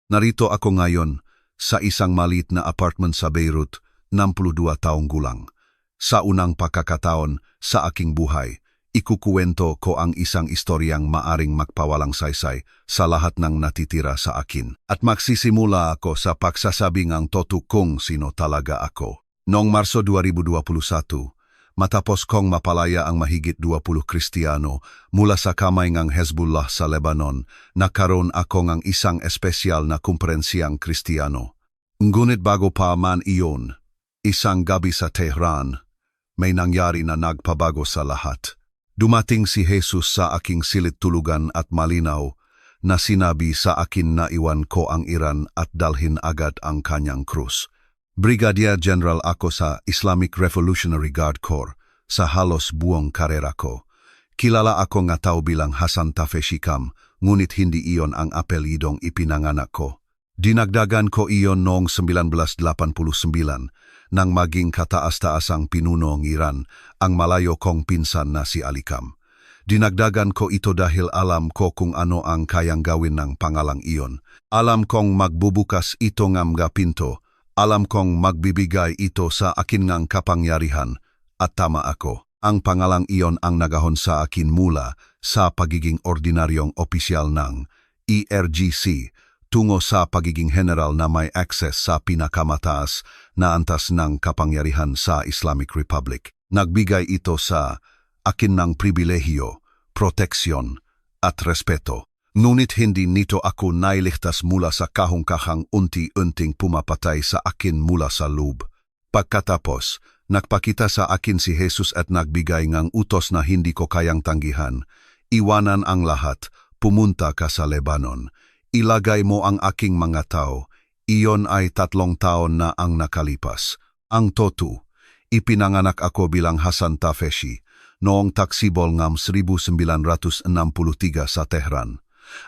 Narito ako ngayon sa isang maliit na apartment sa Beirut, 62 taong gulang. Sa unang pagkakataon sa aking buhay, ikukuwento ko ang isang istoryang maaring magpawalang saysay sa lahat ng natitira sa akin. At magsisimula ako sa pagsasabing ang totoo kung sino talaga ako. Noong Marso 2021, matapos kong mapalaya ang mahigit 20 Kristiyano mula sa kamay ng Hezbollah sa Lebanon, nagkaroon ako ng isang espesyal na kumperensiyang Kristiyano. Ngunit bago pa man iyon, isang gabi sa Tehran, may nangyari na nagpabago sa lahat. Dumating si Jesus sa aking silid tulugan at malinaw na sinabi sa akin na iwan ko ang Iran at dalhin agad ang kanyang krus. Brigadier General ako sa Islamic Revolutionary Guard Corps sa halos buong karera ko. Kilala ako nga tao bilang Hassan Tafeshi Kam, ngunit hindi iyon ang apelidong ipinanganak ko. Dinagdagan ko iyon noong 1989 nang maging kataas-taasang pinuno ng Iran ang malayo kong pinsan na si Ali Kam. Dinagdagan ko ito dahil alam ko kung ano ang kayang gawin ng pangalang iyon. Alam kong magbubukas ito ng mga pinto. Alam kong magbibigay ito sa akin ng kapangyarihan at tama ako. Ang pangalang iyon ang nagahon sa akin mula sa pagiging ordinaryong opisyal ng ERGC tungo sa pagiging general na may access sa pinakamataas na antas ng kapangyarihan sa Islamic Republic. Nagbigay ito sa akin ng pribilehiyo, proteksyon at respeto. Ngunit hindi nito ako nailigtas mula sa kahong-kahang unti-unting pumapatay sa akin mula sa loob. Pagkatapos, nagpakita sa akin si Jesus at nagbigay ng utos na hindi ko kayang tanggihan. Iwanan ang lahat, pumunta ka sa Lebanon. Ilagay mo ang aking mga tao. Iyon ay 3 taon na ang nakalipas. Ang totoo, ipinanganak ako bilang Hassan Tafeshi noong taksibol ng 1963 sa Tehran.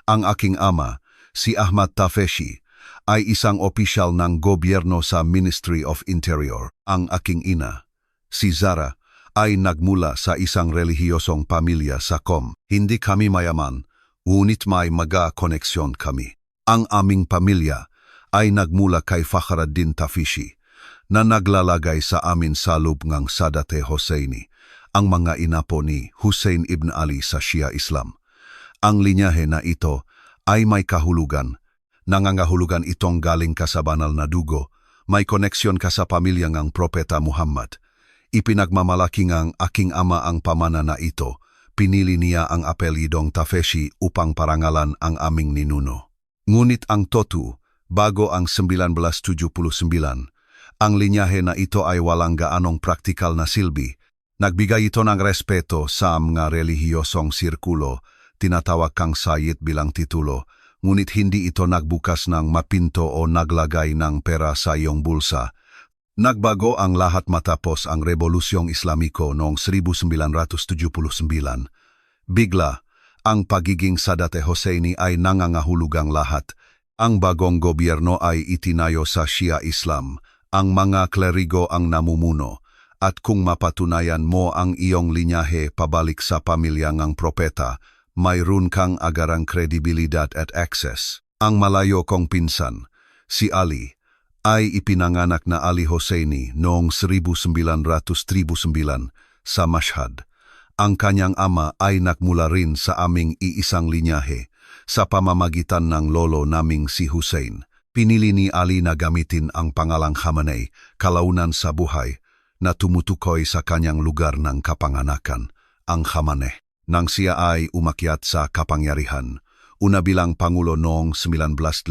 Ang aking ama, si Ahmad Tafeshi, ay isang opisyal ng gobyerno sa Ministry of Interior. Ang aking ina, si Zara, ay nagmula sa isang relihiyosong pamilya sa Qom. Hindi kami mayaman, ngunit may koneksyon kami. Ang aming pamilya ay nagmula kay Fakhreddin Tafeshi, na naglalagay sa amin sa loob ng Sadat Hosseini, ang mga inapo ni Hussein ibn Ali sa Shia Islam. Ang linyahe na ito ay may kahulugan. Nangangahulugan itong galing ka sa banal na dugo, may koneksyon ka sa pamilya ng Propeta Muhammad. Ipinagmamalaki ng aking ama ang pamana na ito. Pinili niya ang apelidong Tafeshi upang parangalan ang aming ninuno. Ngunit ang totoo, bago ang 1979, ang linyahe na ito ay walang gaanong praktikal na silbi. Nagbigay ito ng respeto sa mga relihiyosong sirkulo, tinatawag kang Sayyid bilang titulo, ngunit hindi ito nagbukas ng mapinto o naglagay ng pera sa iyong bulsa. Nagbago ang lahat matapos ang Rebolusyong Islamiko noong 1979. Bigla, ang pagiging Sadat Hosseini ay nangangahulugang lahat. Ang bagong gobyerno ay itinayo sa Shia Islam, ang mga klerigo ang namumuno, at kung mapatunayan mo ang iyong linyahe pabalik sa pamilya ng propeta, mayroon kang agarang kredibilidad at access. Ang malayo kong pinsan, si Ali, ay ipinanganak na Ali Hosseini noong 1909 sa Mashhad. Ang kanyang ama ay nagmula rin sa aming iisang linyahe sa pamamagitan ng lolo naming si Hussein. Pinili ni Ali na gamitin ang pangalang Khamenei, kalaunan sa buhay, na tumutukoy sa kanyang lugar ng kapanganakan, ang Khamenei. Nang siya ay umakyat sa kapangyarihan, una bilang Pangulo noong 1981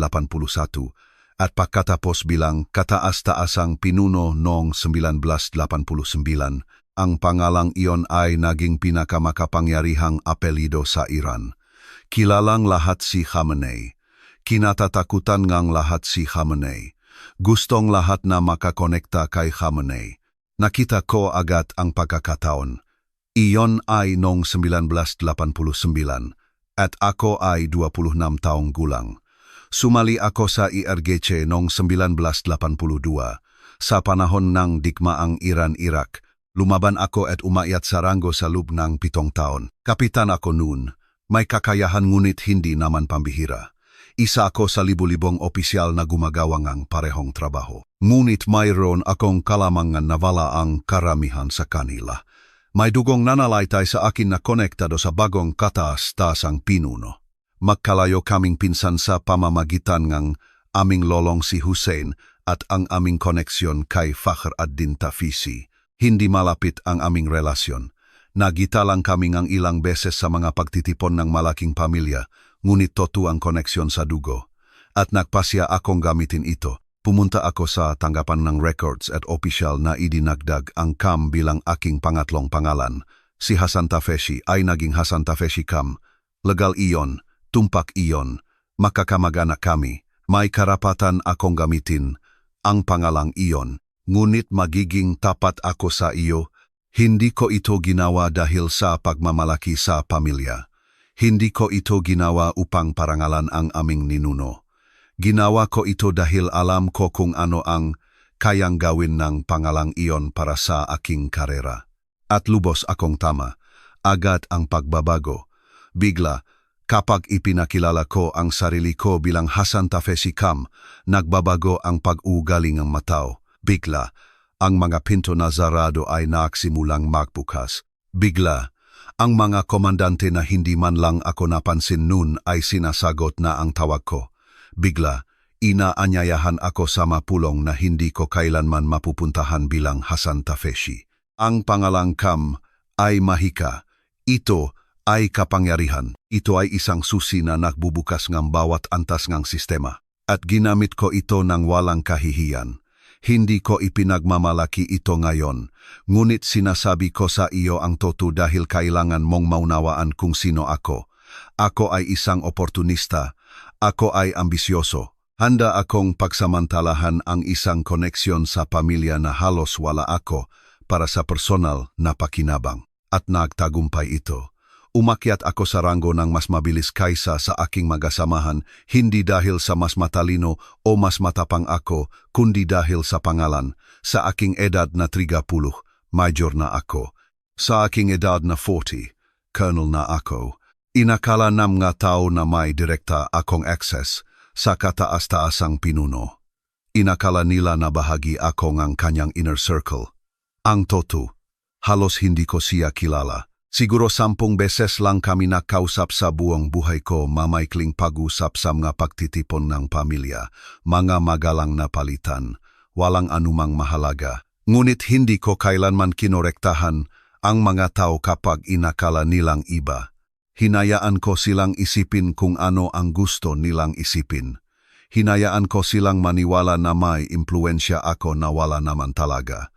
at pagkatapos bilang kataas-taasang pinuno noong 1989, ang pangalang iyon ay naging pinakamakapangyarihang apelido sa Iran. Kilalang lahat si Khamenei. Kinatatakutan ngang lahat si Khamenei. Gustong lahat na makakonekta kay Khamenei. Nakita ko agad ang pagkakataon. Iyon ay noong 1989 at ako ay 26 taong gulang. Sumali ako sa IRGC noong 1982 sa panahon ng digmaang Iran-Iraq. Lumaban ako at umakyat sa ranggo sa loob ng 7 taon. Kapitan ako noon. May kakayahan ngunit hindi naman pambihira. Isa ako sa libu-libong opisyal na gumagawa ng parehong trabaho. Ngunit mayroon akong kalamangan na wala ang karamihan sa kanila. May dugong nanalaitay sa akin na konektado sa bagong kataas-taasang pinuno. Magkalayo kaming pinsan sa pamamagitan ng aming lolong si Hussein at ang aming koneksyon kay Fakhr ad-Din Tafisi. Hindi malapit ang aming relasyon. Nagita lang kami ng ilang beses sa mga pagtitipon ng malaking pamilya, ngunit totoo ang koneksyon sa dugo. At nagpasya akong gamitin ito. Pumunta ako sa tanggapan ng records at opisyal na idinagdag ang Kam bilang aking pangatlong pangalan. Si Hassan Tafeshi ay naging Hassan Tafeshi Kam. Legal iyon, tumpak iyon, makakamag-anak kami. May karapatan akong gamitin ang pangalang iyon. Ngunit magiging tapat ako sa iyo. Hindi ko ito ginawa dahil sa pagmamalaki sa pamilya. Hindi ko ito ginawa upang parangalan ang aming ninuno. Ginawa ko ito dahil alam ko kung ano ang kayang gawin ng pangalang iyon para sa aking karera. At lubos akong tama, agad ang pagbabago. Bigla, kapag ipinakilala ko ang sarili ko bilang Hassan Tafeshi Kam, nagbabago ang pag-uugali ng matao. Bigla, ang mga pinto na zarado ay nagsimulang magbukas. Bigla, ang mga komandante na hindi man lang ako napansin noon ay sinasagot na ang tawag ko. Bigla, inaanyayahan ako sa mapulong na hindi ko kailanman mapupuntahan bilang Hassan Tafeshi. Ang pangalang Kam ay mahika. Ito ay kapangyarihan. Ito ay isang susi na nagbubukas ng bawat antas ng sistema. At ginamit ko ito ng walang kahihiyan. Hindi ko ipinagmamalaki ito ngayon. Ngunit sinasabi ko sa iyo ang totoo dahil kailangan mong maunawaan kung sino ako. Ako ay isang oportunista. Ako ay ambisyoso. Handa akong pagsamantalahan ang isang koneksyon sa pamilya na halos wala ako para sa personal na pakinabang. At nagtagumpay ito. Umakyat ako sa ranggo ng mas mabilis kaysa sa aking magasamahan, hindi dahil sa mas matalino o mas matapang ako, kundi dahil sa pangalan. Sa aking edad na 30, major na ako. Sa aking edad na 40, colonel na ako. Inakala ng mga tao na may direkta akong access sa kataas-taasang pinuno. Inakala nila na bahagi ako ng kanyang inner circle. Ang totoo, halos hindi ko siya kilala. Siguro 10 beses lang kami nakausap sa buong buhay ko, mamaikling pag-usap sa mga pagtitipon ng pamilya, mga magalang na palitan, walang anumang mahalaga. Ngunit hindi ko kailanman kinorektahan ang mga tao kapag inakala nilang iba. Hinayaan ko silang isipin kung ano ang gusto nilang isipin. Hinayaan ko silang maniwala na may impluensya ako na wala naman talaga.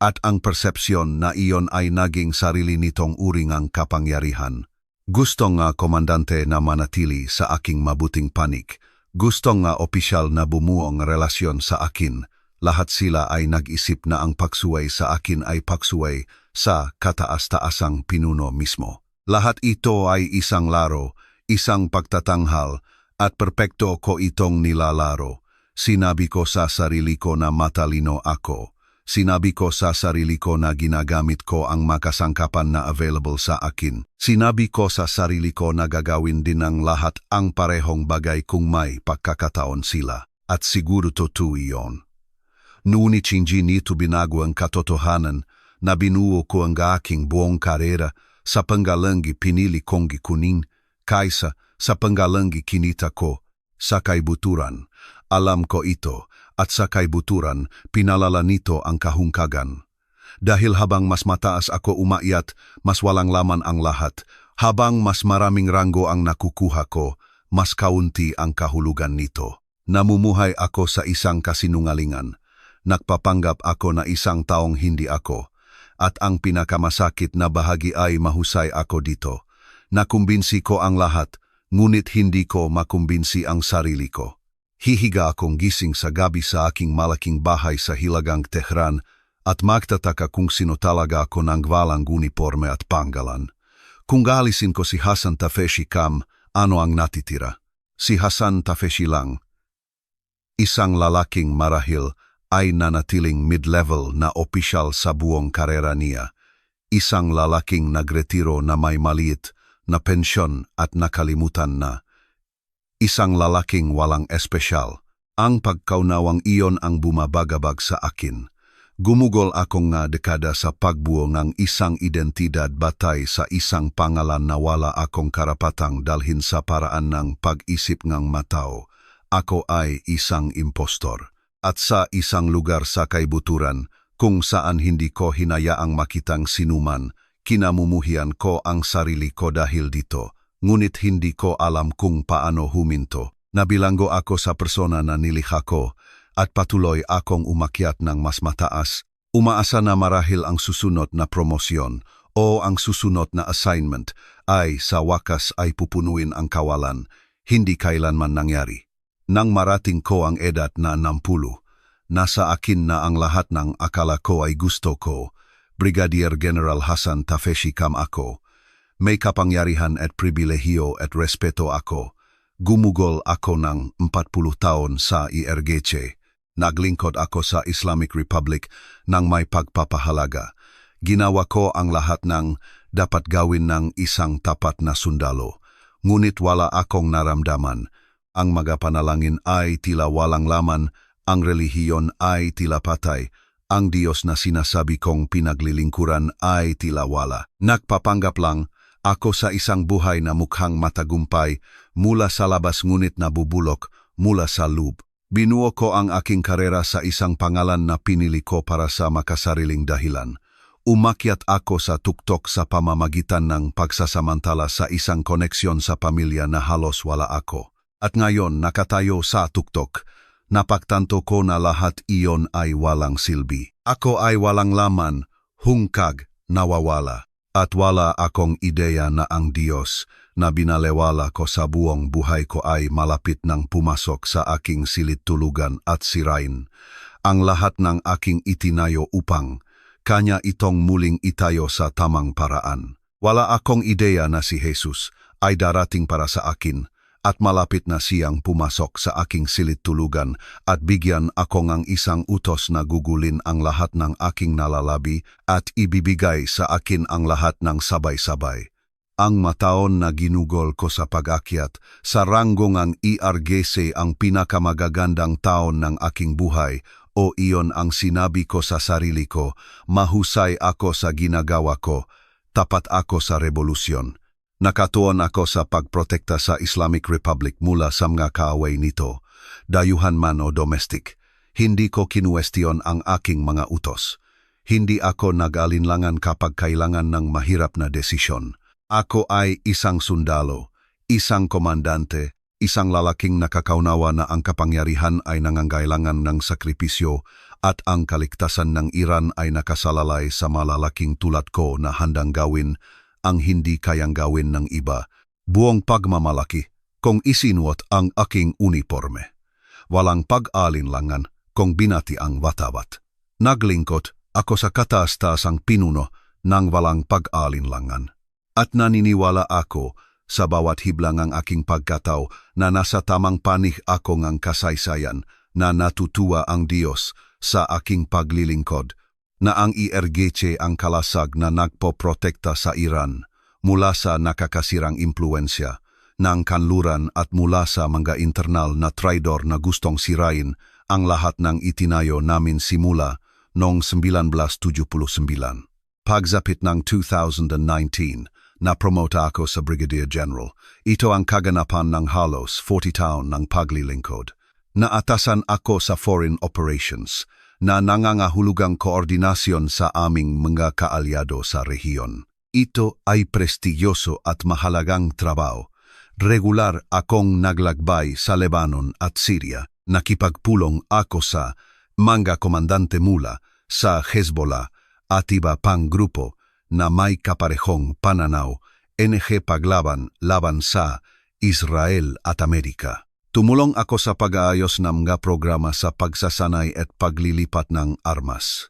At ang persepsyon na iyon ay naging sarili nitong uring ang kapangyarihan. Gusto nga komandante na manatili sa aking mabuting panig. Gusto nga opisyal na bumuo ang relasyon sa akin. Lahat sila ay nag-isip na ang pagsuway sa akin ay pagsuway sa kataas-taasang pinuno mismo. Lahat ito ay isang laro, isang pagtatanghal, at perpekto ko itong nilalaro. Sinabi ko sa sarili ko na matalino ako. Sinabi ko sa sarili ko na ginagamit ko ang makasangkapan na available sa akin. Sinabi ko sa sarili ko na gagawin din ng lahat ang parehong bagay kung may pagkakataon sila. At siguro totoo iyon. Ngunit hindi nito binago ang katotohanan na binuo ko ang aking buong karera sa panggalangi pinili kong gikunin kaysa sa panggalangi kinita ko sa kaibuturan. Alam ko ito at sa kaibuturan pinalala nito ang kahungkagan. Dahil habang mas mataas ako umakyat, mas walang laman ang lahat. Habang mas maraming ranggo ang nakukuha ko, mas kaunti ang kahulugan nito. Namumuhay ako sa isang kasinungalingan. Nagpapanggap ako na isang taong hindi ako. At ang pinakamasakit na bahagi ay mahusay ako dito. Nakumbinsi ko ang lahat, ngunit hindi ko makumbinsi ang sarili ko. Hihiga akong gising sa gabi sa aking malaking bahay sa Hilagang Tehran at magtataka kung sino talaga ako ng walang uniforme at panggalan. Kung gaalisin ko si Hassan Tafeshi Kam, ano ang natitira? Si Hassan Tafeshi lang. Isang lalaking marahil ay nanatiling mid-level na opisyal sa buong karera niya. Isang lalaking nagretiro na may maliit na pensyon at nakalimutan na. isang lalaking walang espesyal. Ang pagkaunawang iyon ang bumabagabag sa akin. Gumugol akong nga dekada sa pagbuo ng isang identidad batay sa isang pangalan na wala akong karapatang dalhin sa paraan ng pag-isip ng matao. Ako ay isang impostor. At sa isang lugar sa kaibuturan, kung saan hindi ko hinayaang makitang sinuman, kinamumuhian ko ang sarili ko dahil dito, ngunit hindi ko alam kung paano huminto. Nabilanggo ako sa persona na nilikha ko at patuloy akong umakyat ng mas mataas. Umaasa na marahil ang susunod na promosyon o ang susunod na assignment ay sa wakas ay pupunuin ang kawalan, hindi kailanman nangyari. Nang marating ko ang edad na 60, nasa akin na ang lahat ng akala ko ay gusto ko. Brigadier General Hassan Tafeshi kam ako. May kapangyarihan at pribilehiyo at respeto ako. Gumugol ako ng 40 taon sa IRGC. Naglingkod ako sa Islamic Republic ng may pagpapahalaga. Ginawa ko ang lahat ng dapat gawin ng isang tapat na sundalo. Ngunit wala akong naramdaman. Ang mga panalangin ay tila walang laman, ang relihiyon ay tila patay, ang Diyos na sinasabi kong pinaglilingkuran ay tila wala. Nagpapanggap lang ako sa isang buhay na mukhang matagumpay mula sa labas ngunit nabubulok mula sa loob. Binuo ko ang aking karera sa isang pangalan na pinili ko para sa makasariling dahilan. Umakyat ako sa tuktok sa pamamagitan ng pagsasamantala sa isang koneksyon sa pamilya na halos wala ako. At ngayon nakatayo sa tuktok, napagtanto ko na lahat iyon ay walang silbi. Ako ay walang laman, hungkag, nawawala. At wala akong ideya na ang Diyos na binalewala ko sa buong buhay ko ay malapit nang pumasok sa aking silid-tulugan at sirain. Ang lahat ng aking itinayo upang Kanya itong muling itayo sa tamang paraan. Wala akong ideya na si Jesus ay darating para sa akin at malapit na siyang pumasok sa aking silid-tulugan at bigyan ako ng isang utos na gugulin ang lahat ng aking nalalabi at ibibigay sa akin ang lahat ng sabay-sabay. Ang mataon na ginugol ko sa pag-akyat sa ranggong ang IRGC ang pinakamagagandang taon ng aking buhay o iyon ang sinabi ko sa sarili ko, mahusay ako sa ginagawa ko, tapat ako sa revolusyon. Nakatuon ako sa pagprotekta sa Islamic Republic mula sa mga kaaway nito, dayuhan man o domestic. Hindi ko kinuwestiyon ang aking mga utos. Hindi ako nag-alinlangan kapag kailangan ng mahirap na desisyon. Ako ay isang sundalo, isang komandante, isang lalaking nakakaunawa na ang kapangyarihan ay nangangailangan ng sakripisyo at ang kaligtasan ng Iran ay nakasalalay sa malalaking tulad ko na handang gawin ang hindi kayang gawin ng iba. Buong pagmamalaki kung isinuot ang aking uniforme. Walang pag-alinlangan kung binati ang watawat. Naglingkod ako sa kataas-taasang pinuno ng walang pag-alinlangan. At naniniwala ako sa bawat hiblang ang aking pagkatao na nasa tamang panig ako ng kasaysayan na natutuwa ang Diyos sa aking paglilingkod, na ang IRGC ang kalasag na nagpoprotekta sa Iran mula sa nakakasirang impluensya ng kanluran at mula sa mga internal na traidor na gustong sirain ang lahat ng itinayo namin simula noong 1979. Pagsapit ng 2019, na-promote ako sa Brigadier General. Ito ang kaganapan ng halos 40 taon ng paglilingkod. Naatasan ako sa foreign operations na nangangahulugang koordinasyon sa aming mga kaalyado sa rehiyon. Ito ay prestigyoso at mahalagang trabaho. Regular akong naglagbay sa Lebanon at Syria. Nakipagpulong ako sa mga komandante mula sa Hezbollah at iba pang grupo na may kaparehong pananaw, NG paglaban laban sa Israel at Amerika. Tumulong ako sa pag-aayos ng mga programa sa pagsasanay at paglilipat ng armas.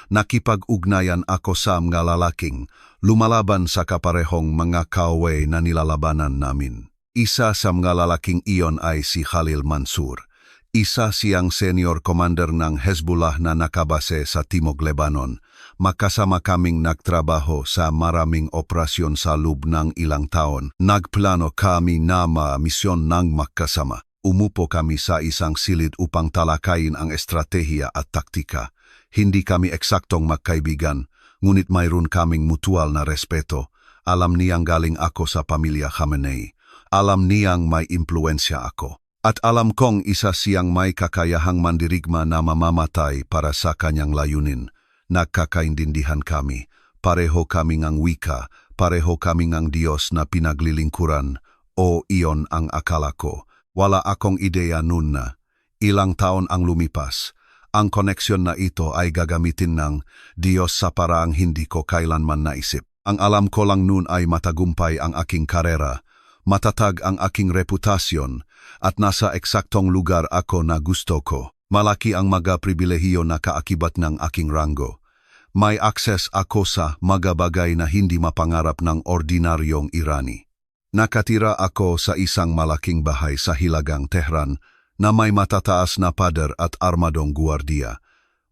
Nakipag-ugnayan ako sa mga lalaking lumalaban sa kaparehong mga kaaway na nilalabanan namin. Isa sa mga lalaking iyon ay si Khalil Mansur. Isa siyang senior commander ng Hezbollah na nakabase sa Timog Lebanon. Makasama kaming nagtrabaho sa maraming operasyon sa loob ng ilang taon. Nagplano kami na misyon ng magkasama. Umupo kami sa isang silid upang talakayin ang estratehiya at taktika. Hindi kami eksaktong magkaibigan, ngunit mayroon kaming mutual na respeto. Alam niyang galing ako sa pamilya Khamenei. Alam niyang may impluensya ako. At alam kong isa siyang may kakayahang mandirigma na mamamatay para sa kanyang layunin. Nagkakaintindihan kami. Pareho kaming ang wika, pareho kaming ang Diyos na pinaglilingkuran. O iyon ang akala ko. Wala akong ideya noon na. Ilang taon ang lumipas. Ang koneksyon na ito ay gagamitin ng Diyos sa paraang hindi ko kailanman naisip. Ang alam ko lang noon ay matagumpay ang aking karera, matatag ang aking reputasyon, at nasa eksaktong lugar ako na gusto ko. Malaki ang mga pribilehiyo na kaakibat ng aking ranggo. May akses ako sa mga bagay na hindi mapangarap ng ordinaryong Irani. Nakatira ako sa isang malaking bahay sa Hilagang Tehran na may matataas na pader at armadong guardia.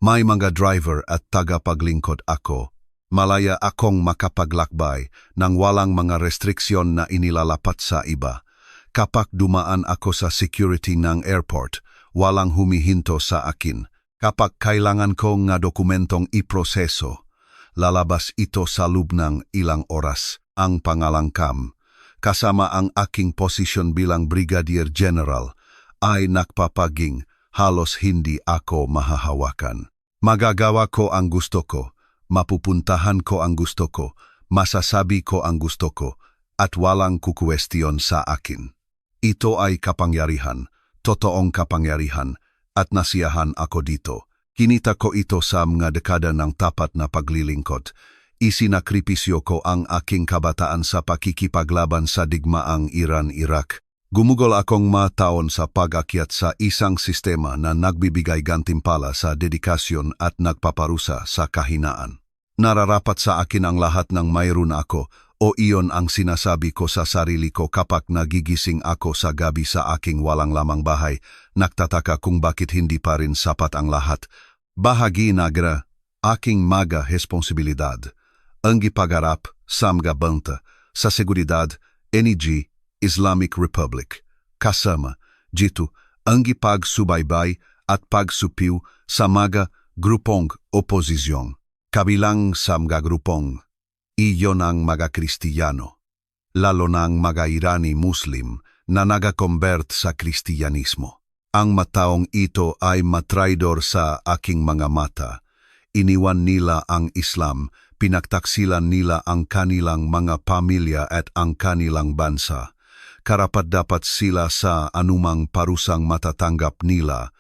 May mga driver at tagapaglingkod ako. Malaya akong makapaglakbay nang walang mga restriksyon na inilalapat sa iba. Kapag dumaan ako sa security ng airport, walang humihinto sa akin. Kapag kailangan ko nga dokumentong iproseso, lalabas ito sa loob ng ilang oras. Ang pangalangkam, kasama ang aking posisyon bilang Brigadier General, ay nagpapaging halos hindi ako mahahawakan. Magagawa ko ang gusto ko, mapupuntahan ko ang gusto ko, masasabi ko ang gusto ko, at walang kukwestiyon sa akin. Ito ay kapangyarihan, totoong kapangyarihan, at nasiyahan ako dito. Kinita ko ito sa mga dekada ng tapat na paglilingkod. Isinakripisyo ko ang aking kabataan sa pakikipaglaban sa digmaang Iran-Iraq. Gumugol akong mataon sa pag-akyat sa isang sistema na nagbibigay gantimpala sa dedikasyon at nagpaparusa sa kahinaan. Nararapat sa akin ang lahat ng mayroon ako, o iyon ang sinasabi ko sa sarili ko kapag nagigising ako sa gabi sa aking walang lamang bahay. Nagtataka kung bakit hindi pa rin sapat ang lahat. Bahagi nagra, aking maga responsibilidad. Ang ipagarap, samga banta, sa seguridad, NEG, Islamic Republic. Kasama, dito, ang ipagsubaybay at pagsupiw sa mga grupong oposisyon. Kabilang sa mga grupong, iyon ang mga Kristiyano, lalo ng mga Irani Muslim na nagakonvert sa Kristiyanismo. Ang mataong ito ay matraidor sa aking mga mata. Iniwan nila ang Islam, pinagtaksilan nila ang kanilang mga pamilya at ang kanilang bansa. Karapat-dapat sila sa anumang parusang matatanggap nila.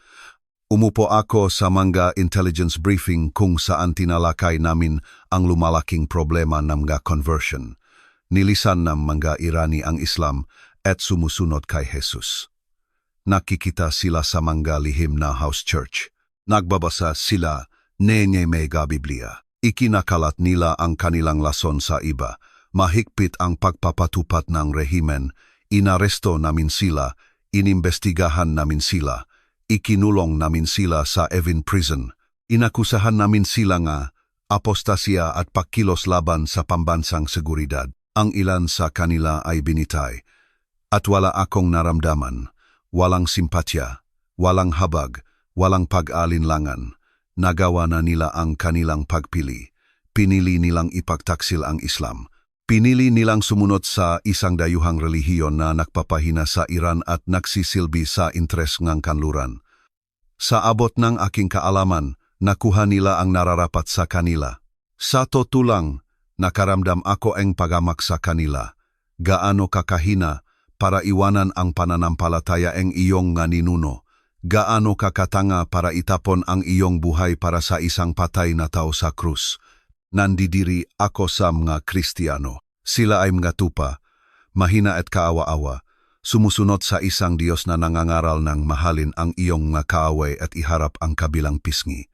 Umupo ako sa mga intelligence briefing kung saan tinalakay namin ang lumalaking problema ng mga conversion. Nilisan ng mga Irani ang Islam at sumusunod kay Jesus. Nakikita sila sa mga lihim na house church. Nagbabasa sila nenye mega Biblia. Ikinakalat nila ang kanilang lason sa iba. Mahigpit ang pagpapatupat ng rehimen. Inaresto namin sila. Inimbestigahan namin sila. Ikinulong namin sila sa Evin Prison. Inakusahan namin sila nga apostasya at pagkilos laban sa pambansang seguridad. Ang ilan sa kanila ay binitay. At wala akong naramdaman. Walang simpatya, walang habag, walang pag-alinlangan. Nagawa na nila ang kanilang pagpili. Pinili nilang ipagtaksil ang Islam. Pinili nilang sumunod sa isang dayuhang relihiyon na nagpapahina sa Iran at nagsisilbi sa interes ng kanluran. Sa abot ng aking kaalaman, nakuha nila ang nararapat sa kanila. Sa totulang, nakaramdam ako ang pagamak sa kanila. Gaano kakahina para iwanan ang pananampalataya ang iyong nga ninuno. Gaano kakatanga para itapon ang iyong buhay para sa isang patay na tao sa krus. Nandidiri ako sa mga Kristiyano. Sila ay mga tupa, mahina at kaawa-awa, sumusunod sa isang Diyos na nangangaral ng mahalin ang iyong mga kaaway at iharap ang kabilang pisngi.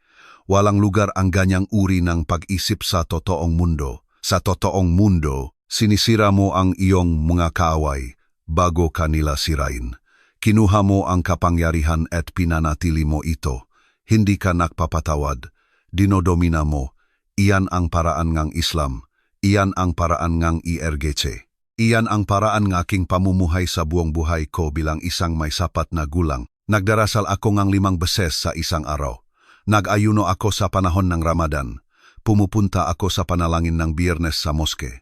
Walang lugar ang ganyang uri ng pag-isip sa totoong mundo. Sa totoong mundo, sinisira mo ang iyong mga kaaway bago kanila sirain. Kinuha mo ang kapangyarihan at pinanatili mo ito. Hindi ka nagpapatawad, dinodomina mo, Iyan ang paraan ngang Islam. Iyan ang paraan ngang IRGC. Iyan ang paraan ng aking pamumuhay sa buong buhay ko bilang isang may sapat na gulang. Nagdarasal ako ngang 5 beses sa isang araw. Nag-ayuno ako sa panahon ng Ramadan. Pumupunta ako sa panalangin ng Biyernes sa moske.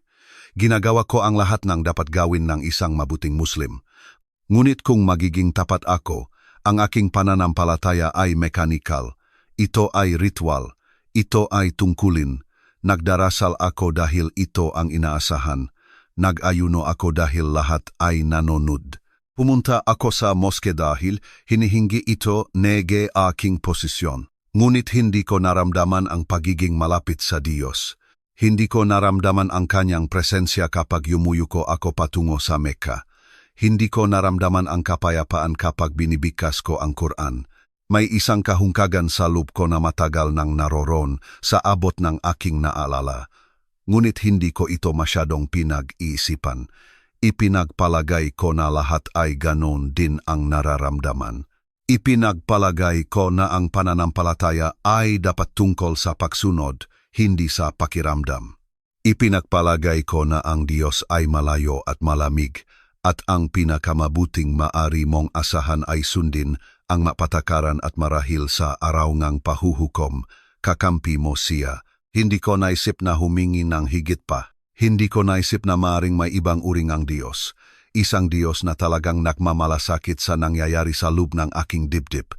Ginagawa ko ang lahat ng dapat gawin ng isang mabuting Muslim. Ngunit kung magiging tapat ako, ang aking pananampalataya ay mekanikal. Ito ay ritual. Ito ay tungkulin. Nagdarasal ako dahil ito ang inaasahan. Nag-ayuno ako dahil lahat ay nanonood. Pumunta ako sa moske dahil hinihingi ito nege aking posisyon. Ngunit hindi ko naramdaman ang pagiging malapit sa Diyos. Hindi ko naramdaman ang kanyang presensya kapag yumuyuko ako patungo sa Mecca. Hindi ko naramdaman ang kapayapaan kapag binibigkas ko ang Quran. May isang kahungkagan sa loob ko na matagal nang naroron sa abot ng aking naalala. Ngunit hindi ko ito masyadong pinag-iisipan. Ipinagpalagay ko na lahat ay ganon din ang nararamdaman. Ipinagpalagay ko na ang pananampalataya ay dapat tungkol sa pagsunod, hindi sa pakiramdam. Ipinagpalagay ko na ang Diyos ay malayo at malamig, at ang pinakamabuting maari mong asahan ay sundin ang mapatakaran at marahil sa araw ngang pahuhukom, kakampi mo siya. Hindi ko naisip na humingi ng higit pa. Hindi ko naisip na maaring may ibang uring ang Diyos. Isang Diyos na talagang nagmamalasakit sa nangyayari sa loob ng aking dibdib.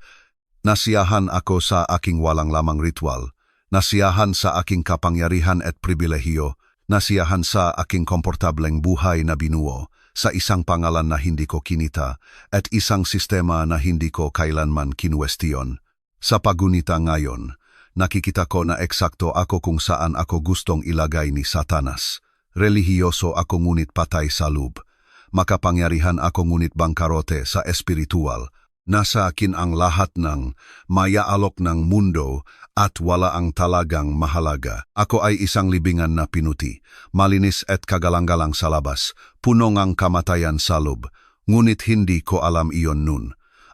Nasiyahan ako sa aking walang lamang ritual. Nasiyahan sa aking kapangyarihan at pribilehiyo. Nasiyahan sa aking komportableng buhay na binuo sa isang pangalan na hindi ko kinita at isang sistema na hindi ko kailanman kinuwestiyon. Sa pagunita ngayon, nakikita ko na eksakto ako kung saan ako gustong ilagay ni Satanas. Relihiyoso ako ngunit patay sa loob. Makapangyarihan ako ngunit bangkarote sa espiritual. Nasa akin ang lahat ng mayaalok ng mundo at wala ang talagang mahalaga. Ako ay isang libingan na pinuti, malinis at kagalang-galang sa labas, puno ngang kamatayan sa loob. Ngunit hindi ko alam iyon nun.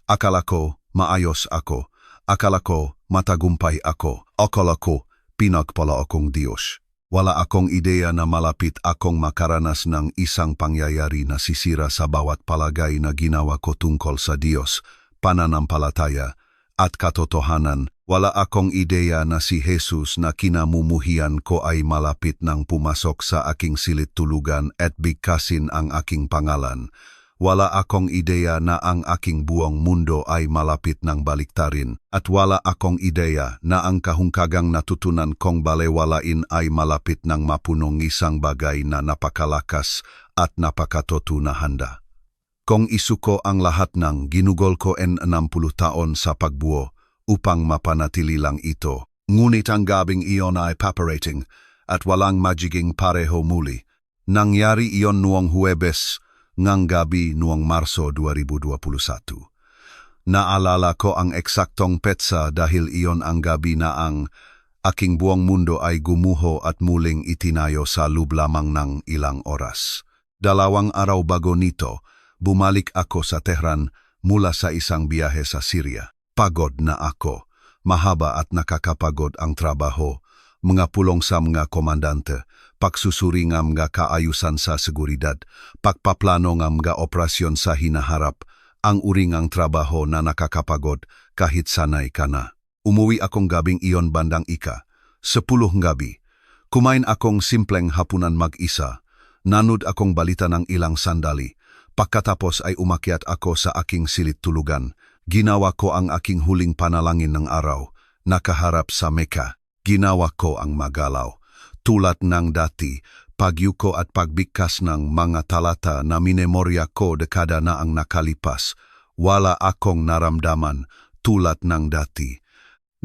Akala ko maayos ako. Akala ko matagumpay ako. Akala ko pinagpala akong Diyos. Wala akong ideya na malapit akong makaranas ng isang pangyayari na sisira sa bawat palagay na ginawa ko tungkol sa Diyos, pananampalataya, at katotohanan. Wala akong ideya na si Jesus na kinamumuhian ko ay malapit nang pumasok sa aking silid tulugan at bigkasin ang aking pangalan. Wala akong ideya na ang aking buong mundo ay malapit ng baliktarin at wala akong ideya na ang kahungkagang natutunan kong balewalain ay malapit ng mapunong isang bagay na napakalakas at napakatotunahanda. Kung isuko ang lahat ng ginugol ko en 60 taon sa pagbuo upang mapanatili lang ito, ngunit ang gabing iyon ay paparating at walang magiging pareho muli. Nangyari iyon noong Huwebes, ngang gabi noong Marso 2021. Naalala ko ang eksaktong petsa dahil iyon ang gabi na ang aking buong mundo ay gumuho at muling itinayo sa loob lamang ng ilang oras. 2 araw bago nito, bumalik ako sa Tehran mula sa isang biyahe sa Syria. Pagod na ako, mahaba at nakakapagod ang trabaho, mga pulong sa mga komandante, pagsusuri ng mga kaayusan sa seguridad, pagpaplano ng mga operasyon sa hinaharap, ang uringang trabaho na nakakapagod kahit sanay ka na. Umuwi akong gabing iyon bandang 10 gabi. Kumain akong simpleng hapunan mag-isa. Nanood akong balita ng ilang sandali. Pagkatapos ay umakyat ako sa aking silid tulugan. Ginawa ko ang aking huling panalangin ng araw, nakaharap sa Mecca. Ginawa ko ang magalaw. Tulad ng dati, pagyuko at pagbigkas ng mga talata na minemorya ko dekada na ang nakalipas, wala akong naramdaman tulad ng dati.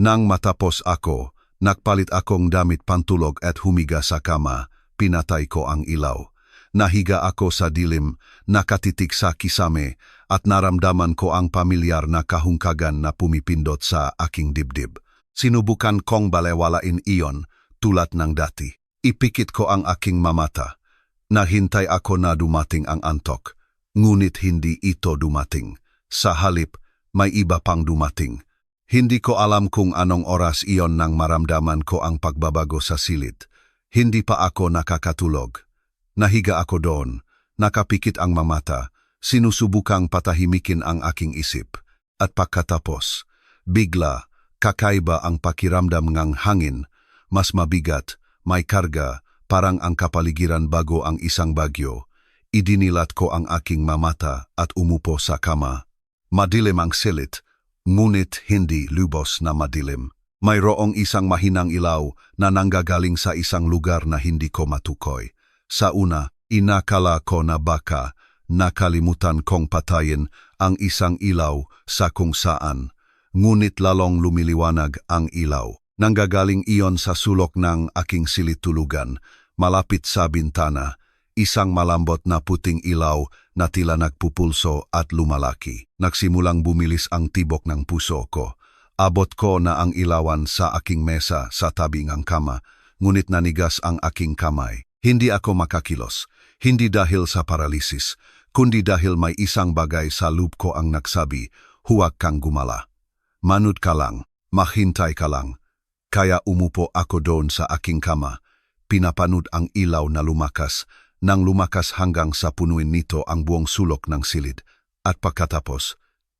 Nang matapos ako, nagpalit akong damit pantulog at humiga sa kama, pinatay ko ang ilaw. Nahiga ako sa dilim, nakatitig sa kisame, at naramdaman ko ang pamilyar na kahungkagan na pumipindot sa aking dibdib. Sinubukan kong balewalain iyon, tulad ng dati. Ipikit ko ang aking mamata. Nahintay ako na dumating ang antok. Ngunit hindi ito dumating. Sa halip, may iba pang dumating. Hindi ko alam kung anong oras iyon nang maramdaman ko ang pagbabago sa silid. Hindi pa ako nakakatulog. Nahiga ako doon, nakapikit ang mamata, sinusubukang patahimikin ang aking isip. At pagkatapos, bigla, kakaiba ang pakiramdam ng hangin, mas mabigat, may karga, parang ang kapaligiran bago ang isang bagyo. Idinilat ko ang aking mamata at umupo sa kama. Madilim ang silid, ngunit hindi lubos na madilim. Mayroong isang mahinang ilaw na nanggagaling sa isang lugar na hindi ko matukoy. Sa una, inakala ko na baka nakalimutan kong patayin ang isang ilaw sa kung saan. Ngunit lalong lumiliwanag ang ilaw. Nanggagaling iyon sa sulok ng aking silid-tulugan, malapit sa bintana. Isang malambot na puting ilaw na tila nagpupulso at lumalaki. Nagsimulang bumilis ang tibok ng puso ko. Abot ko na ang ilawan sa aking mesa sa tabi ng kama, ngunit nanigas ang aking kamay. Hindi ako makakilos, hindi dahil sa paralisis, kundi dahil may isang bagay sa loob ko ang nagsabi, huwag kang gumala. Manood ka lang, maghintay ka lang. Kaya umupo ako doon sa aking kama, pinapanood ang ilaw na lumakas, nang lumakas hanggang sa punuin nito ang buong sulok ng silid. At pagkatapos,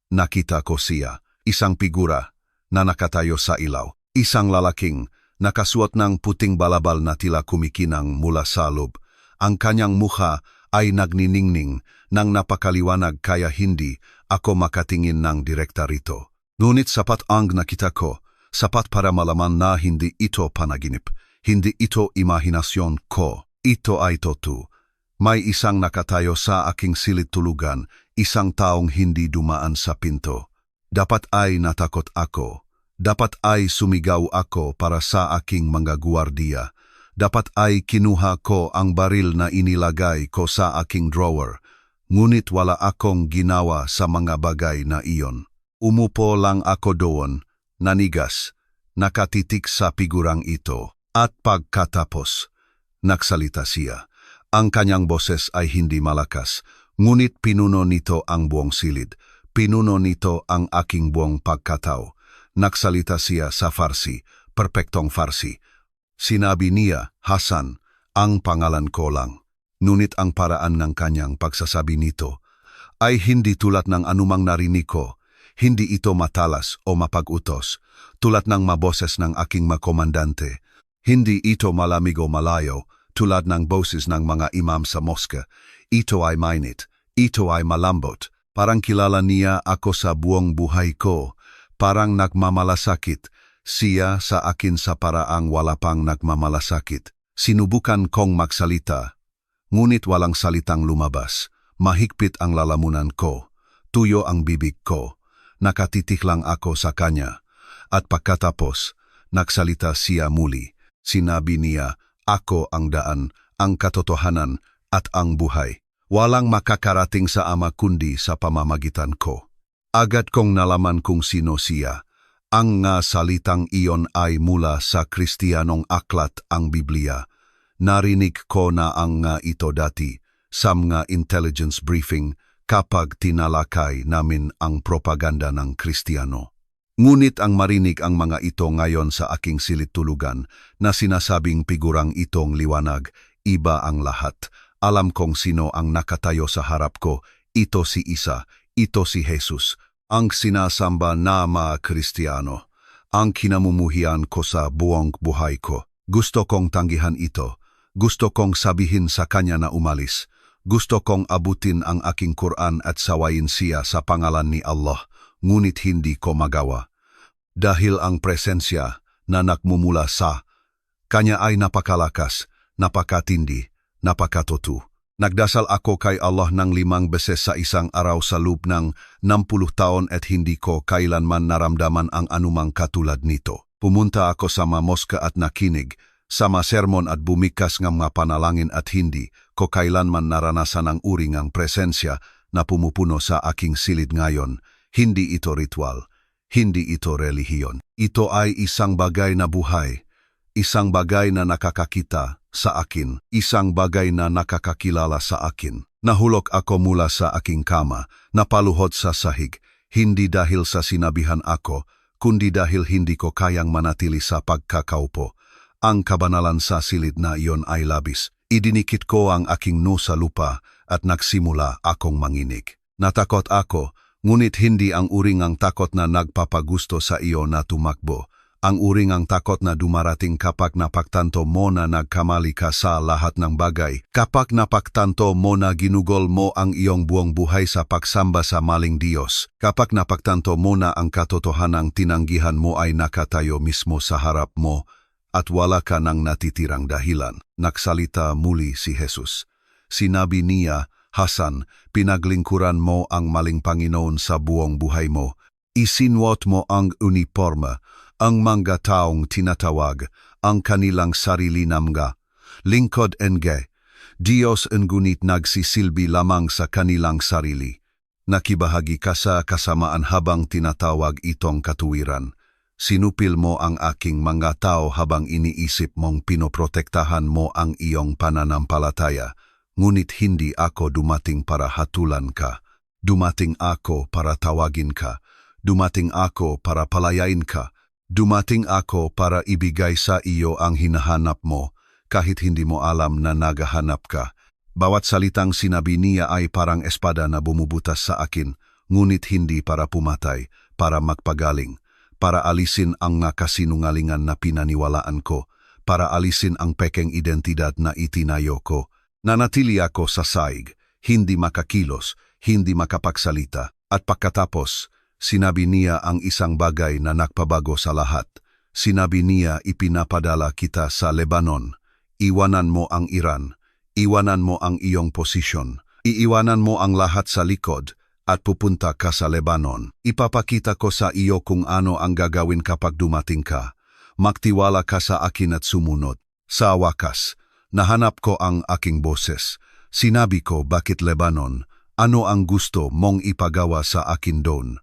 nakita ko siya, isang figura na nakatayo sa ilaw. Isang lalaking nakasuot ng puting balabal na tila kumikinang mula sa loob. Ang kanyang mukha ay nagniningning nang napakaliwanag kaya hindi ako makatingin ng direkta rito. Ngunit sapat ang nakita ko, sapat para malaman na hindi ito panaginip, hindi ito imahinasyon ko. Ito ay totoo. May isang nakatayo sa aking silid-tulugan, isang taong hindi dumaan sa pinto. Dapat ay natakot ako. Dapat ay sumigaw ako para sa aking mga guwardiya. Dapat ay kinuha ko ang baril na inilagay ko sa aking drawer. Ngunit wala akong ginawa sa mga bagay na iyon. Umupo lang ako doon, nanigas, nakatitik sa figurang ito. At pagkatapos, nagsalita siya. Ang kanyang boses ay hindi malakas, ngunit pinuno nito ang buong silid. Pinuno nito ang aking buong pagkatao. Nagsalita siya sa Farsi, perpektong Farsi. Sinabi niya, Hasan, ang pangalan ko lang. Ngunit ang paraan ng kanyang pagsasabi nito ay hindi tulad ng anumang narinig ko. Hindi ito matalas o mapag-utos, tulad ng maboses ng aking makomandante. Hindi ito malamig o malayo, tulad ng boses ng mga imam sa moske. Ito ay mainit, ito ay malambot. Parang kilala niya ako sa buong buhay ko. Parang nagmamalasakit. Siya sa akin sa paraang wala pang nagmamalasakit. Sinubukan kong magsalita, ngunit walang salitang lumabas. Mahigpit ang lalamunan ko. Tuyo ang bibig ko. Nakatitik lang ako sa kanya. At pagkatapos, nagsalita siya muli. Sinabi niya, ako ang daan, ang katotohanan, at ang buhay. Walang makakarating sa Ama kundi sa pamamagitan ko. Agad kong nalaman kung sino siya. Ang nga salitang iyon ay mula sa Kristiyanong aklat ang Biblia. Narinig ko na ang nga ito dati sa mga intelligence briefing kapag tinalakay namin ang propaganda ng Kristiyano. Ngunit ang marinig ang mga ito ngayon sa aking silid-tulugan na sinasabing figurang itong liwanag, iba ang lahat. Alam kong sino ang nakatayo sa harap ko, ito si Isa, ito si Jesus, ang sinasamba na mga Kristiyano. Ang kinamumuhian ko sa buong buhay ko. Gusto kong tanggihan ito. Gusto kong sabihin sa kanya na umalis. Gusto kong abutin ang aking Quran at sawayin siya sa pangalan ni Allah, ngunit hindi ko magawa. Dahil ang presensya na nagmumula sa kanya ay napakalakas, napakatindi, napakatoto. Nagdasal ako kay Allah ng 5 beses sa isang araw sa loob ng 60 taon at hindi ko kailanman naramdaman ang anumang katulad nito. Pumunta ako sa mga moska at nakinig, sa mga sermon at bumikas ng mga panalangin at hindi ko kailanman naranasan ang uri ng presensya na pumupuno sa aking silid ngayon. Hindi ito ritual. Hindi ito relihiyon. Ito ay isang bagay na buhay, isang bagay na nakakakita sa akin, isang bagay na nakakakilala sa akin. Nahulog ako mula sa aking kama, napaluhod sa sahig, hindi dahil sa sinabihan ako, kundi dahil hindi ko kayang manatili sa pagkakaupo. Ang kabanalan sa silid na iyon ay labis. Idinikit ko ang aking noo sa lupa at nagsimula akong manginig. Natakot ako, ngunit hindi ang uringang takot na nagpapagusto sa iyo na tumakbo. Ang uringang takot na dumarating kapag napagtanto mo na nagkamali ka sa lahat ng bagay, kapag napagtanto mo na ginugol mo ang iyong buong buhay sa pagsamba sa maling Diyos, kapag napagtanto mo na ang katotohanang tinanggihan mo ay nakatayo mismo sa harap mo at wala ka nang natitirang dahilan. Nagsalita muli si Jesus. Sinabi niya, Hasan, pinaglingkuran mo ang maling Panginoon sa buong buhay mo. Isinwot mo ang uniforme, ang mga taong tinatawag, ang kanilang sarili na mga lingkod enge. Diyos ngunit nagsisilbi lamang sa kanilang sarili. Nakibahagi ka sa kasamaan habang tinatawag itong katuwiran. Sinupil mo ang aking mga tao habang iniisip mong pinoprotektahan mo ang iyong pananampalataya. Ngunit hindi ako dumating para hatulan ka. Dumating ako para tawagin ka. Dumating ako para palayain ka. Dumating ako para ibigay sa iyo ang hinahanap mo, kahit hindi mo alam na naghahanap ka. Bawat salitang sinabi niya ay parang espada na bumubutas sa akin, ngunit hindi para pumatay, para magpagaling, para alisin ang nakasinungalingan na pinaniwalaan ko, para alisin ang pekeng identidad na itinayo ko. Nanatili ako sa saig, hindi makakilos, hindi makapagsalita, at pagkatapos, sinabi niya ang isang bagay na nagpabago sa lahat. Sinabi niya ipinapadala kita sa Lebanon. Iwanan mo ang Iran. Iwanan mo ang iyong posisyon. Iiwanan mo ang lahat sa likod at pupunta ka sa Lebanon. Ipapakita ko sa iyo kung ano ang gagawin kapag dumating ka. Magtiwala ka sa akin at sumunod. Sa wakas, nahanap ko ang aking boses. Sinabi ko, bakit Lebanon? Ano ang gusto mong ipagawa sa akin doon?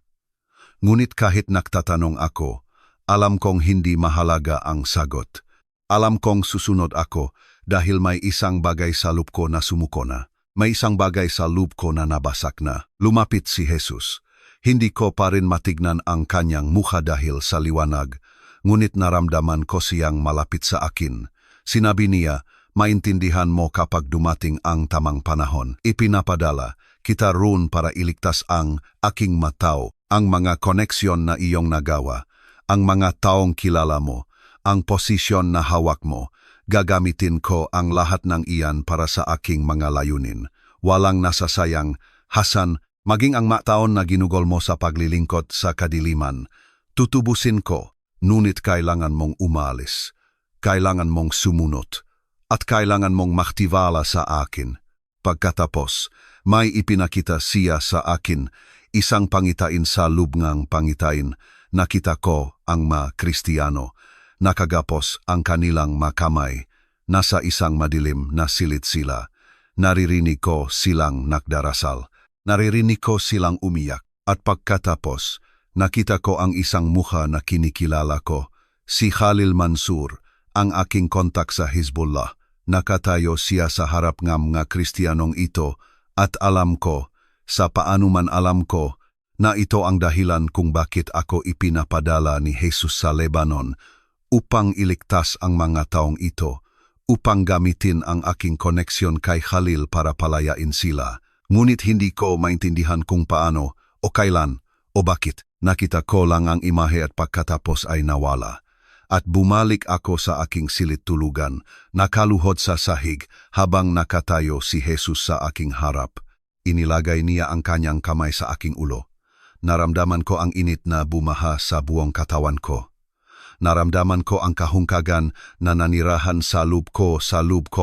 Ngunit kahit nagtatanong ako, alam kong hindi mahalaga ang sagot. Alam kong susunod ako dahil may isang bagay sa loob ko na sumuko na. May isang bagay sa loob ko na nabasak na. Lumapit si Jesus. Hindi ko pa rin matignan ang kanyang mukha dahil sa liwanag, ngunit naramdaman ko siyang malapit sa akin. Sinabi niya, maintindihan mo kapag dumating ang tamang panahon. Ipinapadala, kita roon para iligtas ang aking matao. Ang mga koneksyon na iyong nagawa, ang mga taong kilala mo, ang posisyon na hawak mo, gagamitin ko ang lahat ng iyan para sa aking mga layunin. Walang nasasayang, Hasan, maging ang mataon na ginugol mo sa paglilingkod sa kadiliman. Tutubusin ko, ngunit kailangan mong umalis. Kailangan mong sumunod, at kailangan mong maktiwala sa akin. Pagkatapos, may ipinakita siya sa akin, isang pangitain sa lubngang pangitain. Nakita ko ang mga Kristiyano, nakagapos ang kanilang makamay, nasa isang madilim na silid sila. Naririnig ko silang nagdarasal, naririnig ko silang umiyak, at pagkatapos, nakita ko ang isang mukha na kinikilala ko, si Khalil Mansur, ang aking kontak sa Hezbollah. Nakatayo siya sa harap ng mga Kristiyanong ito, at alam ko, sa paanuman alam ko, na ito ang dahilan kung bakit ako ipinapadala ni Jesus sa Lebanon upang iligtas ang mga taong ito, upang gamitin ang aking koneksyon kay Khalil para palayain sila. Ngunit hindi ko maintindihan kung paano, o kailan, o bakit. Nakita ko lang ang imahe at pagkatapos ay nawala. At bumalik ako sa aking silid tulugan, nakaluhod sa sahig habang nakatayo si Jesus sa aking harap. Inilagay niya ang kanyang kamay sa aking ulo. Naramdaman ko ang init na bumaha sa buong katawan ko. Naramdaman ko ang kahungkagan na nanirahan sa loob ko 60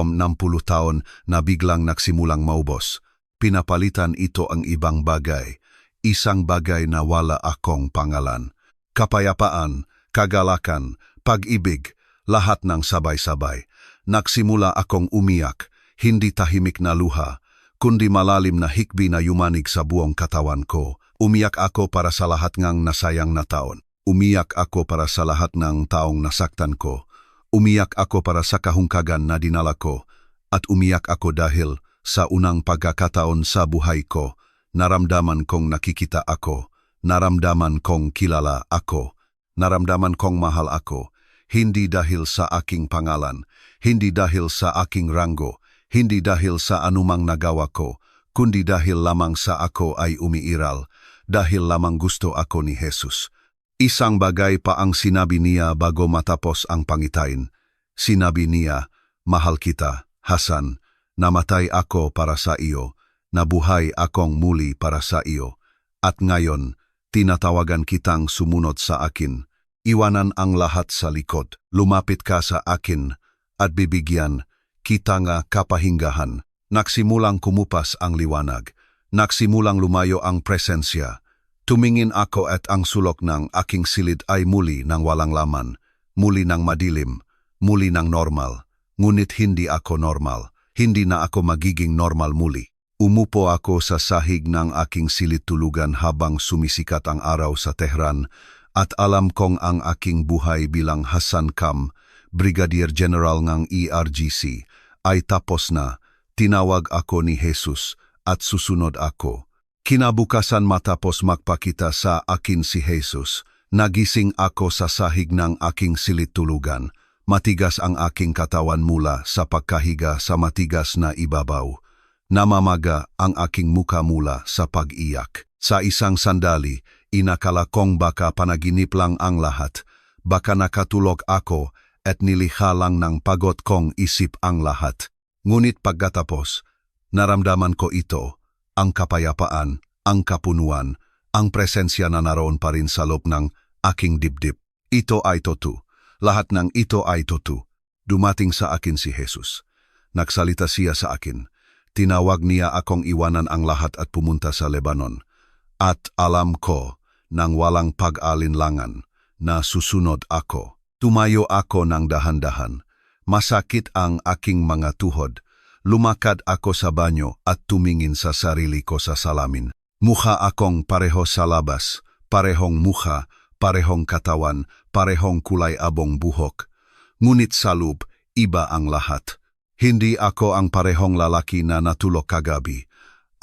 taon na biglang nagsimulang maubos. Pinapalitan ito ang ibang bagay, isang bagay na wala akong pangalan. Kapayapaan, kagalakan, pag-ibig, lahat ng sabay-sabay. Nagsimula akong umiyak, hindi tahimik na luha, kundi malalim na hikbi na yumanig sa buong katawan ko. Umiyak ako para sa lahat ng nasayang na taon. Umiyak ako para sa lahat ng taong nasaktan ko. Umiyak ako para sa kahungkagan na dinala ko. At umiyak ako dahil sa unang pagkakataon sa buhay ko, naramdaman kong nakikita ako, naramdaman kong kilala ako, naramdaman kong mahal ako, hindi dahil sa aking pangalan, hindi dahil sa aking ranggo, hindi dahil sa anumang nagawa ko, kundi dahil lamang sa ako ay umiiral, dahil lamang gusto ako ni Jesus. Isang bagay pa ang sinabi niya bago matapos ang pangitain. Sinabi niya, mahal kita, Hasan, namatay ako para sa iyo, nabuhay akong muli para sa iyo, at ngayon, tinatawagan kitang sumunod sa akin. Iwanan ang lahat sa likod, lumapit ka sa akin, at bibigyan kita nga kapahingahan. Nagsimulang kumupas ang liwanag, nagsimulang lumayo ang presensya. Tumingin ako at ang sulok ng aking silid ay muli ng walang laman, muli ng madilim, muli ng normal. Ngunit hindi ako normal, hindi na ako magiging normal muli. Umupo ako sa sahig ng aking silid tulugan habang sumisikat ang araw sa Tehran, at alam kong ang aking buhay bilang Hasan Kam, Brigadier General ng ERGC, ay tapos na. Tinawag ako ni Jesus at susunod ako. Kinabukasan matapos magpakita sa akin si Jesus, nagising ako sa sahig ng aking silid tulugan. Matigas ang aking katawan mula sa pagkahiga sa matigas na ibabaw. Namamaga ang aking muka mula sa pag-iyak. Sa isang sandali, inakala kong baka panaginip lang ang lahat. Baka nakatulog ako at nilikha lang ng pagod kong isip ang lahat. Ngunit pagkatapos, naramdaman ko ito, ang kapayapaan, ang kapunuan, ang presensya na naroon pa rin sa loob ng aking dibdib. Ito ay totoo. Lahat ng ito ay totoo. Dumating sa akin si Jesus. Nagsalita siya sa akin. Tinawag niya akong iwanan ang lahat at pumunta sa Lebanon. At alam ko, nang walang pag-alinlangan, na susunod ako. Tumayo ako ng dahan-dahan. Masakit ang aking mga tuhod. Lumakad ako sa banyo at tumingin sa sarili ko sa salamin. Mukha akong pareho sa labas, parehong mukha, parehong katawan, parehong kulay abong buhok. Ngunit sa loob, iba ang lahat. Hindi ako ang parehong lalaki na natulog kagabi.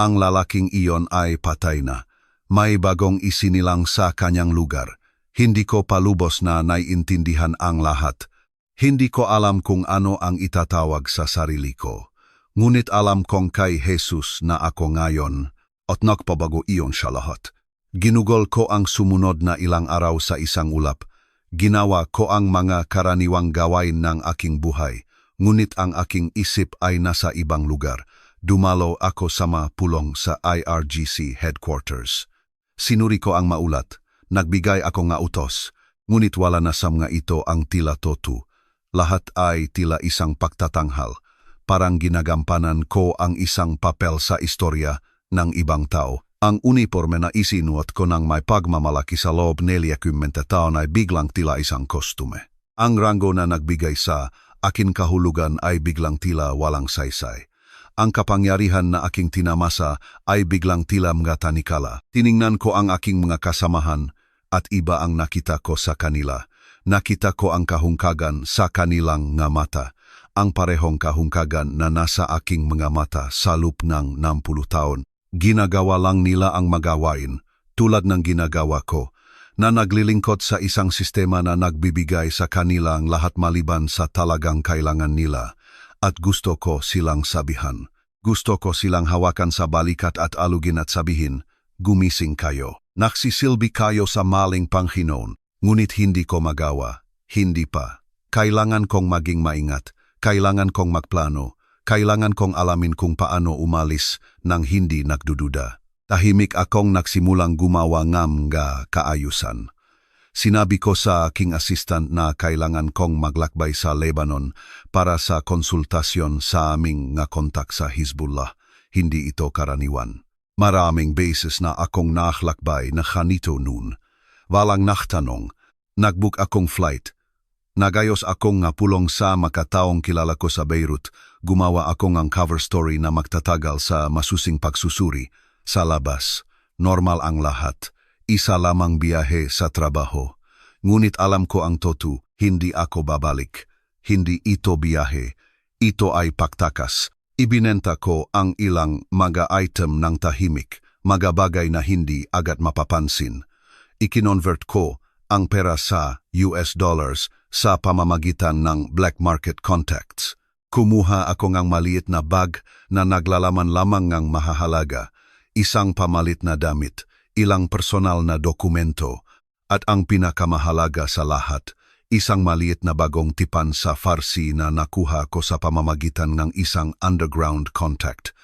Ang lalaking iyon ay patay na. May bagong isinilang sa kanyang lugar. Hindi ko palubos na naiintindihan ang lahat. Hindi ko alam kung ano ang itatawag sa sarili ko. Ngunit alam kong kay Jesus na ako ngayon at nagpabago iyon sa lahat. Ginugol ko ang sumunod na ilang araw sa isang ulap. Ginawa ko ang mga karaniwang gawain ng aking buhay. Ngunit ang aking isip ay nasa ibang lugar. Dumalo ako sa mapulong sa IRGC headquarters. Sinuri ko ang maulat. Nagbigay ako nga utos. Ngunit wala na sa mga ito ang tila totoo. Lahat ay tila isang pagtatanghal. Parang ginagampanan ko ang isang papel sa istorya ng ibang tao. Ang uniforme na isinuot ko ng may pagmamalaki sa loob 40 taon ay biglang tila isang kostume. Ang ranggo na nagbigay sa akin kahulugan ay biglang tila walang saysay. Ang kapangyarihan na aking tinamasa ay biglang tila mga tanikala. Tiningnan ko ang aking mga kasamahan at iba ang nakita ko sa kanila. Nakita ko ang kahungkagan sa kanilang nga mata, ang parehong kahungkagan na nasa aking mga mata sa loob ng 60 taon. Ginagawa lang nila ang magawain, tulad ng ginagawa ko, na naglilingkod sa isang sistema na nagbibigay sa kanilang lahat maliban sa talagang kailangan nila, at gusto ko silang sabihan. Gusto ko silang hawakan sa balikat at alugin at sabihin, gumising kayo. Nagsisilbi kayo sa maling Panginoon. Ngunit hindi ko magawa, hindi pa. Kailangan kong maging maingat, kailangan kong magplano, kailangan kong alamin kung paano umalis nang hindi nagdududa. Tahimik akong nagsimulang gumawa ng kaayusan. Sinabi ko sa aking assistant na kailangan kong maglakbay sa Lebanon para sa konsultasyon sa aming nga kontak sa Hezbollah. Hindi ito karaniwan. Maraming beses na akong naklakbay na kanito noon. Walang naktanong, nagbook akong flight. Nagayos akong nga pulong sa makataong kilala ko sa Beirut. Gumawa akong ang cover story na magtatagal sa masusing pagsusuri. Sa labas, normal ang lahat. Isa lamang biyahe sa trabaho. Ngunit alam ko ang totoo, hindi ako babalik. Hindi ito biyahe. Ito ay pagtakas. Ibinenta ko ang ilang mga item ng tahimik, mga bagay na hindi agad mapapansin. Ikinonvert ko ang pera sa US dollars sa pamamagitan ng black market contacts. Kumuha ako ng maliit na bag na naglalaman lamang ng mahahalaga, isang pamalit na damit, ilang personal na dokumento, at ang pinakamahalaga sa lahat, isang maliit na bagong tipan sa Farsi na nakuha ko sa pamamagitan ng isang underground contact.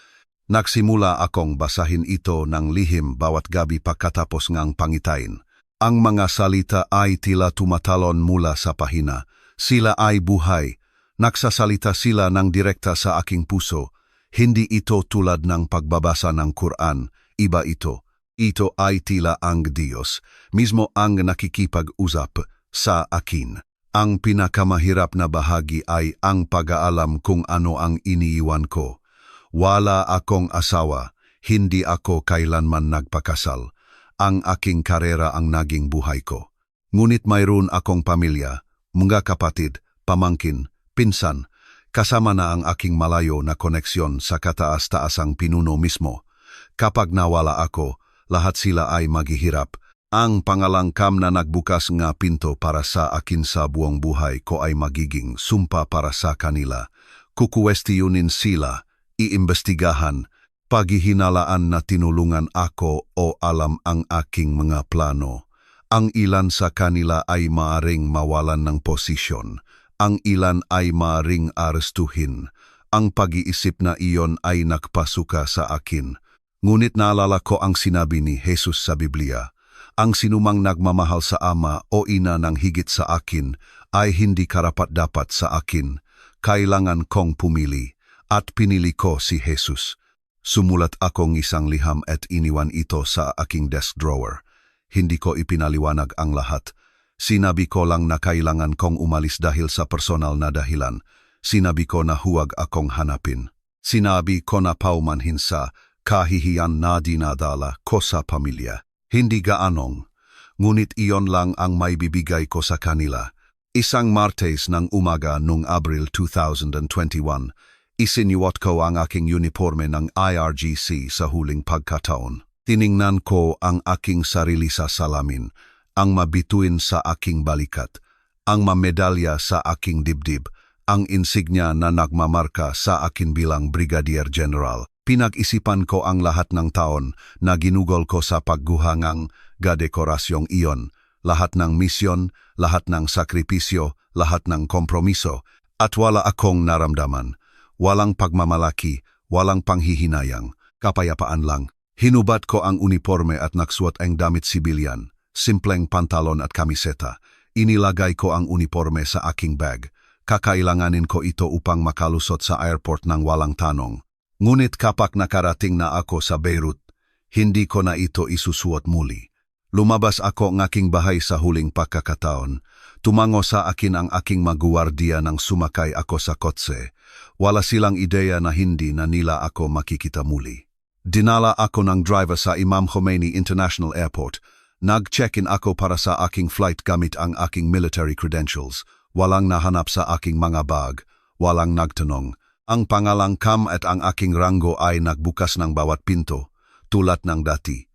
Nagsimula akong basahin ito ng lihim bawat gabi pagkatapos ngang pangitain. Ang mga salita ay tila tumatalon mula sa pahina. Sila ay buhay. Nagsasalita sila ng direkta sa aking puso. Hindi ito tulad ng pagbabasa ng Quran. Iba ito. Ito ay tila ang Diyos, mismo ang nakikipag-usap sa akin. Ang pinakamahirap na bahagi ay ang pag-aalam kung ano ang iniiwan ko. Wala akong asawa, hindi ako kailanman nagpakasal. Ang aking karera ang naging buhay ko. Ngunit mayroon akong pamilya, mga kapatid, pamangkin, pinsan, kasama na ang aking malayo na koneksyon sa kataas-taasang pinuno mismo. Kapag nawala ako, lahat sila ay maghihirap. Ang pangalangkam na nagbukas nga pinto para sa akin sa buong buhay ko ay magiging sumpa para sa kanila. Kukuwestiyunin sila, iimbestigahan, paghihinalaan na tinulungan ako o alam ang aking mga plano. Ang ilan sa kanila ay maaring mawalan ng posisyon. Ang ilan ay maaring arestuhin. Ang pag-iisip na iyon ay nagpasuka sa akin. Ngunit naalala ko ang sinabi ni Jesus sa Biblia. Ang sinumang nagmamahal sa ama o ina ng higit sa akin ay hindi karapat-dapat sa akin. Kailangan kong pumili. At pinili ko si Jesus. Sumulat akong isang liham at iniwan ito sa aking desk drawer. Hindi ko ipinaliwanag ang lahat. Sinabi ko lang na kailangan kong umalis dahil sa personal na dahilan. Sinabi ko na huwag akong hanapin. Sinabi ko na paumanhin sa kahihiyan na dinadala ko sa pamilya. Hindi gaanong, ngunit iyon lang ang may bibigay ko sa kanila. Isang Martes ng umaga noong Abril 2021, isinuot ko ang aking uniforme ng IRGC sa huling pagkataon. Tiningnan ko ang aking sarili sa salamin, ang mabituin sa aking balikat, ang mamedalya sa aking dibdib, ang insignia na nagmamarka sa akin bilang Brigadier General. Pinag-isipan ko ang lahat ng taon na ginugol ko sa pagguhangang gadekorasyong iyon, lahat ng misyon, lahat ng sakripisyo, lahat ng kompromiso, at wala akong naramdaman. Walang pagmamalaki, walang panghihinayang, kapayapaan lang. Hinubad ko ang uniforme at nagsuot ang damit sibilyan, simpleng pantalon at kamiseta. Inilagay ko ang uniforme sa aking bag. Kakailanganin ko ito upang makalusot sa airport ng walang tanong. Ngunit kapag nakarating na ako sa Beirut, hindi ko na ito isusuot muli. Lumabas ako ng aking bahay sa huling pagkakataon. Tumango sa akin ang aking maguwardiya nang sumakay ako sa kotse. Wala silang ideya na hindi na nila ako makikita muli. Dinala ako ng driver sa Imam Khomeini International Airport. Nag-check-in ako para sa aking flight gamit ang aking military credentials. Walang nahanap sa aking mga bag. Walang nagtanong. Ang pangalangkam at ang aking ranggo ay nagbukas ng bawat pinto, tulad ng dati.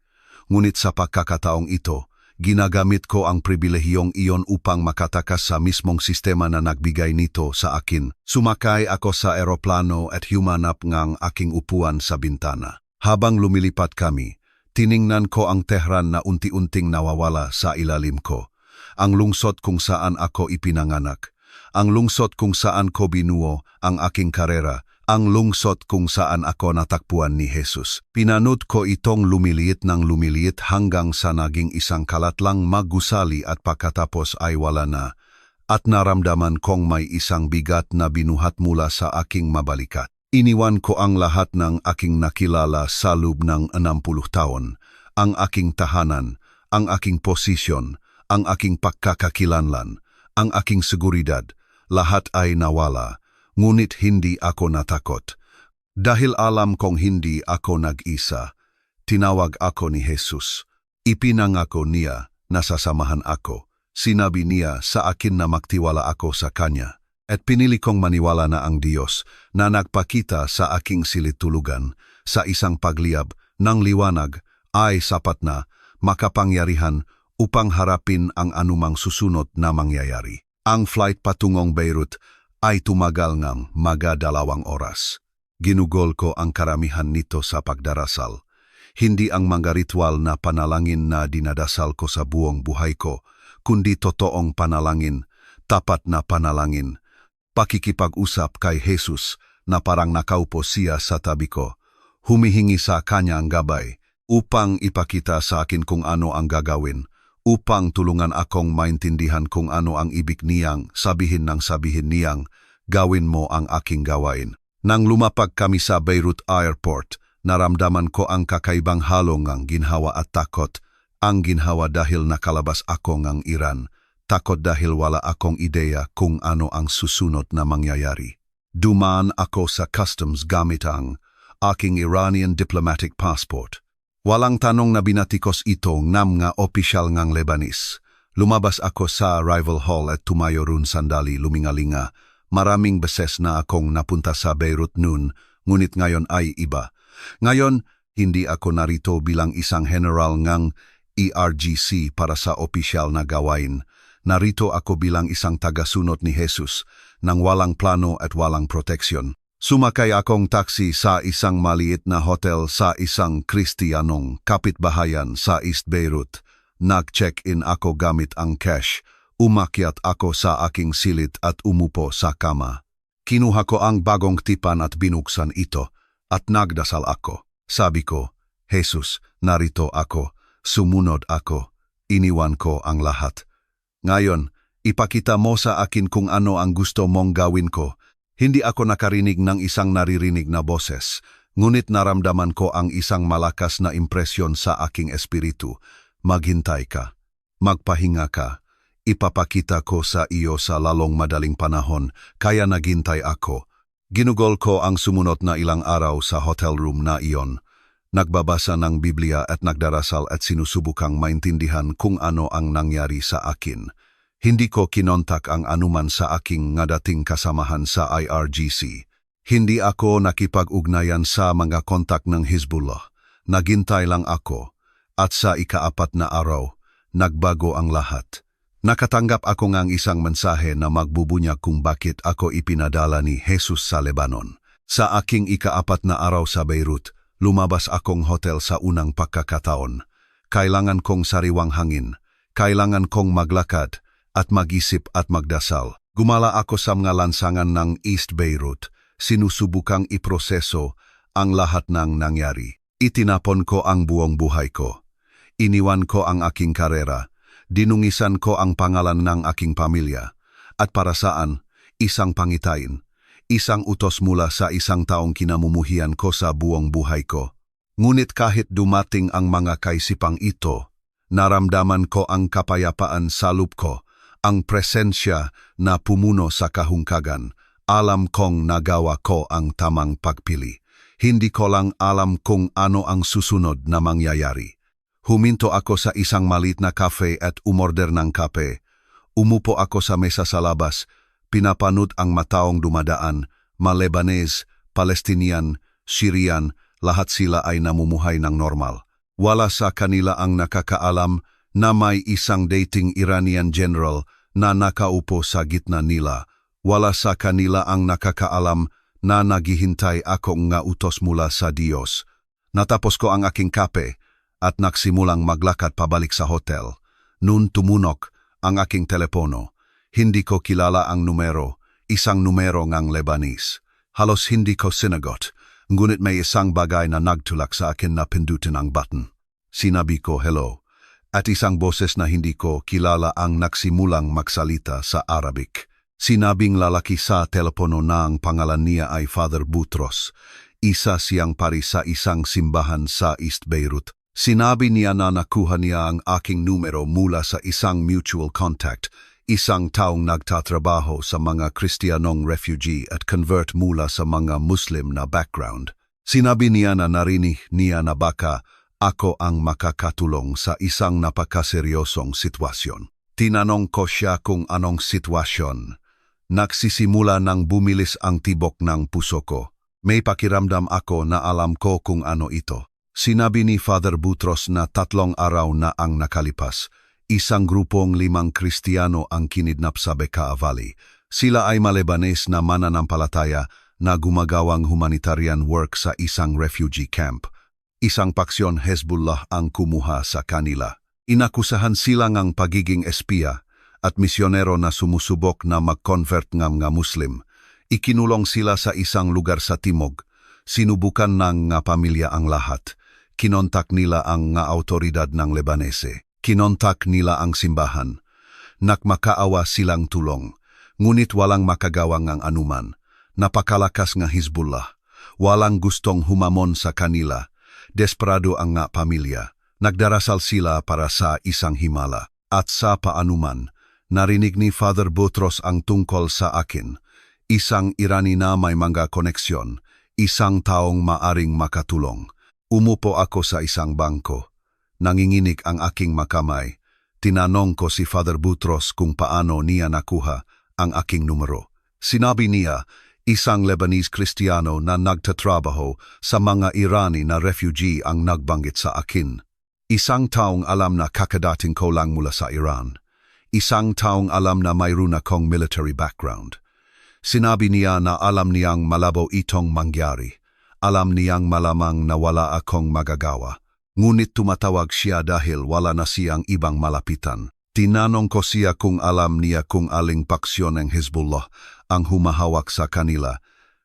Ngunit sa pagkakataong ito, ginagamit ko ang pribilehiyong iyon upang makatakas sa mismong sistema na nagbigay nito sa akin. Sumakay ako sa eroplano at humanap ng aking upuan sa bintana. Habang lumilipat kami, tiningnan ko ang Tehran na unti-unting nawawala sa ilalim ko. Ang lungsod kung saan ako ipinanganak. Ang lungsod kung saan ko binuo ang aking karera. Ang lungsod kung saan ako natakpuan ni Jesus. Pinanood ko itong lumiliit ng lumiliit hanggang sa naging isang kalat lang magusali at pagkatapos ay wala na. At naramdaman kong may isang bigat na binuhat mula sa aking mabalikat. Iniwan ko ang lahat ng aking nakilala sa loob ng 60 taon. Ang aking tahanan, ang aking posisyon, ang aking pagkakakilanlan, ang aking seguridad, lahat ay nawala. Ngunit hindi ako natakot. Dahil alam kong hindi ako nag-isa, tinawag ako ni Jesus. Ipinangako niya na sasamahan ako. Sinabi niya sa akin na magtiwala ako sa Kanya. At pinili kong maniwala na ang Diyos na nagpakita sa aking silid-tulugan sa isang pagliyab ng liwanag ay sapat na makapangyarihan upang harapin ang anumang susunod na mangyayari. Ang flight patungong Beirut ay tumagal ng mga 2 oras. Ginugol ko ang karamihan nito sa pagdarasal. Hindi ang mga ritual na panalangin na dinadasal ko sa buong buhay ko, kundi totoong panalangin, tapat na panalangin. Pakikipag-usap kay Jesus na parang nakaupo siya sa tabi ko, humihingi sa kanya ang gabay upang ipakita sa akin kung ano ang gagawin, upang tulungan akong maintindihan kung ano ang ibig niyang sabihin niyang, gawin mo ang aking gawain. Nang lumapag kami sa Beirut Airport, naramdaman ko ang kakaibang halong ng ginhawa at takot. Ang ginhawa dahil nakalabas ako ng Iran, takot dahil wala akong ideya kung ano ang susunod na mangyayari. Dumaan ako sa customs gamit ang aking Iranian diplomatic passport. Walang tanong na binatikos ito ng mga opisyal ng Lebanese. Lumabas ako sa arrival hall at tumayo ron sandali lumingalinga. Maraming beses na akong napunta sa Beirut noon, ngunit ngayon ay iba. Ngayon, hindi ako narito bilang isang general ng ERGC para sa opisyal na gawain. Narito ako bilang isang tagasunod ni Jesus nang walang plano at walang proteksyon. Sumakay akong taxi sa isang maliit na hotel sa isang Kristiyanong kapitbahayan sa East Beirut. Nag-check-in ako gamit ang cash. Umakyat ako sa aking silid at umupo sa kama. Kinuha ko ang bagong tipan at binuksan ito at nagdasal ako. Sabi ko, Jesus, narito ako, sumunod ako, iniwan ko ang lahat. Ngayon, ipakita mo sa akin kung ano ang gusto mong gawin ko. Hindi ako nakarinig ng isang naririnig na boses, ngunit naramdaman ko ang isang malakas na impresyon sa aking espiritu. Maghintay ka, magpahinga ka, ipapakita ko sa iyo sa lalong madaling panahon, kaya naghintay ako. Ginugol ko ang sumunod na ilang araw sa hotel room na iyon. Nagbabasa ng Biblia at nagdarasal at sinusubukang maintindihan kung ano ang nangyari sa akin. Hindi ko kinontak ang anuman sa aking dating kasamahan sa IRGC. Hindi ako nakipag-ugnayan sa mga kontak ng Hezbollah. Naghintay lang ako. At sa ika-4 na araw, nagbago ang lahat. Nakatanggap ako ng isang mensahe na magbubunyag kung bakit ako ipinadala ni Jesus sa Lebanon. Sa aking ika-4 na araw sa Beirut, lumabas akong hotel sa unang pagkakataon. Kailangan kong sariwang hangin. Kailangan kong maglakad at mag-isip at magdasal. Gumala ako sa mga lansangan ng East Beirut. Sinusubukang iproseso ang lahat ng nangyari. Itinapon ko ang buong buhay ko. Iniwan ko ang aking karera. Dinungisan ko ang pangalan ng aking pamilya. At para saan? Isang pangitain. Isang utos mula sa isang taong kinamumuhian ko sa buong buhay ko. Ngunit kahit dumating ang mga kaisipang ito, naramdaman ko ang kapayapaan sa loob ko, ang presensya na pumuno sa kahungkagan. Alam kong nagawa ko ang tamang pagpili. Hindi ko lang alam kung ano ang susunod na mangyayari. Huminto ako sa isang maliit na cafe at umorder ng kape. Umupo ako sa mesa sa labas. Pinapanood ang mataong dumadaan, Lebanese, Palestinian, Syrian, lahat sila ay namumuhay ng normal. Wala sa kanila ang nakakaalam na may isang dating Iranian general na nakaupo sa gitna nila. Wala sa kanila ang nakakaalam na naghihintay ako nga utos mula sa Diyos. Natapos ko ang aking kape at nagsimulang maglakad pabalik sa hotel. Noon tumunok ang aking telepono. Hindi ko kilala ang numero, isang numero ng Lebanese. Halos hindi ko sinagot, ngunit may isang bagay na nagtulak sa akin na pindutin ang button. Sinabi ko hello, at isang boses na hindi ko kilala ang nagsimulang magsalita sa Arabic. Sinabing lalaki sa telepono na ang pangalan niya ay Father Boutros, isa siyang pari sa isang simbahan sa East Beirut. Sinabi niya na nakuha niya ang aking numero mula sa isang mutual contact, isang taong nagtatrabaho sa mga Kristiyanong refugee at convert mula sa mga Muslim na background. Sinabi niya na narinig niya na baka ako ang makakatulong sa isang napakaseryosong sitwasyon. Tinanong ko siya kung anong sitwasyon. Nagsisimula nang bumilis ang tibok ng puso ko. May pakiramdam ako na alam ko kung ano ito. Sinabi ni Father Boutros na 3 araw na ang nakalipas. Isang grupong 5 Kristiyano ang kinidnap sa Bekaa Valley. Sila ay Malebanes na mananampalataya na gumagawang humanitarian work sa isang refugee camp. Isang paksyon Hezbollah ang kumuha sa kanila. Inakusahan sila ng pagiging espiya at misyonero na sumusubok na mag-convert ng Muslim. Ikinulong sila sa isang lugar sa Timog. Sinubukan ng pamilya ang lahat. Kinontak nila ang autoridad ng Lebanese. Kinontak nila ang simbahan. Nakmakaawa silang tulong. Ngunit walang makagawang ang anuman. Napakalakas nga Hezbollah. Walang gustong humamon sa kanila. Desperado ang pamilya. Nagdarasal sila para sa isang himala. At sa paanuman, narinig ni Father Boutros ang tungkol sa akin. Isang Irani na may mga koneksyon. Isang taong maaring makatulong. Umupo ako sa isang bangko. Nanginginig ang aking makamay. Tinanong ko si Father Boutros kung paano niya nakuha ang aking numero. Sinabi niya, isang Lebanese Kristiyano na nagtatrabaho sa mga Irani na refugee ang nagbanggit sa akin. Isang taong alam na kakadating ko lang mula sa Iran. Isang taong alam na mayroon akong military background. Sinabi niya na alam niyang malabo itong mangyari. Alam niyang malamang na wala akong magagawa. Ngunit tumatawag siya dahil wala na siyang ibang malapitan. Tinanong ko siya kung alam niya kung aling paksyon ng Hezbollah ang humahawak sa kanila.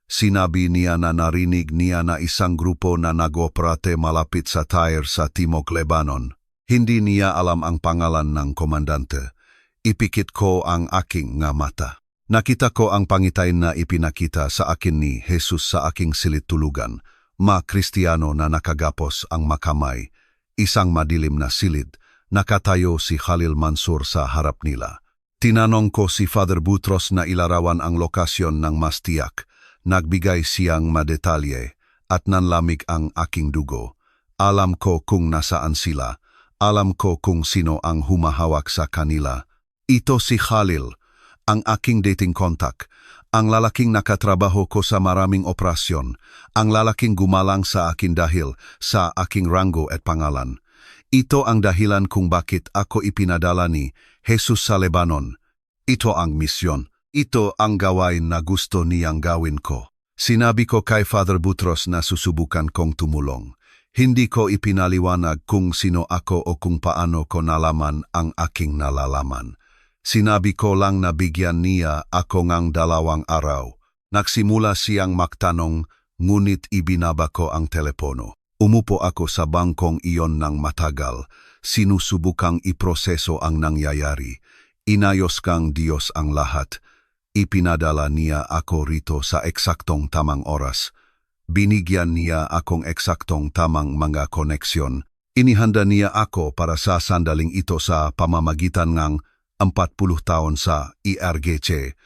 Sinabi niya na narinig niya na isang grupo na nag-operate malapit sa Tyre sa Timog Lebanon. Hindi niya alam ang pangalan ng komandante. Ipikit ko ang aking mata. Nakita ko ang pangitay na ipinakita sa akin ni Jesus sa aking silid tulugan. Kristiyano na nakagapos ang makamay. Isang madilim na silid. Nakatayo si Khalil Mansur sa harap nila. Tinanong ko si Father Boutros na ilarawan ang lokasyon ng mas tiyak. Nagbigay siyang madetalye at nanlamig ang aking dugo. Alam ko kung nasaan sila. Alam ko kung sino ang humahawak sa kanila. Ito si Khalil, ang aking dating contact. Ang lalaking nakatrabaho ko sa maraming operasyon. Ang lalaking gumalang sa akin dahil sa aking ranggo at pangalan. Ito ang dahilan kung bakit ako ipinadala ni Jesus sa Lebanon. Ito ang misyon. Ito ang gawain na gusto niyang gawin ko. Sinabi ko kay Father Boutros na susubukan kong tumulong. Hindi ko ipinaliwanag kung sino ako o kung paano ko nalaman ang aking nalalaman. Sinabi ko lang na bigyan niya ako ng 2 araw. Nagsimula siyang magtanong, ngunit ibinaba ko ang telepono. Umupo ako sa bangkong iyon ng matagal. Sinusubukang iproseso ang nangyayari. Inayos kang Diyos ang lahat. Ipinadala niya ako rito sa eksaktong tamang oras. Binigyan niya akong eksaktong tamang mga koneksyon. Inihanda niya ako para sa sandaling ito sa pamamagitan ng 40 taon sa IRGC,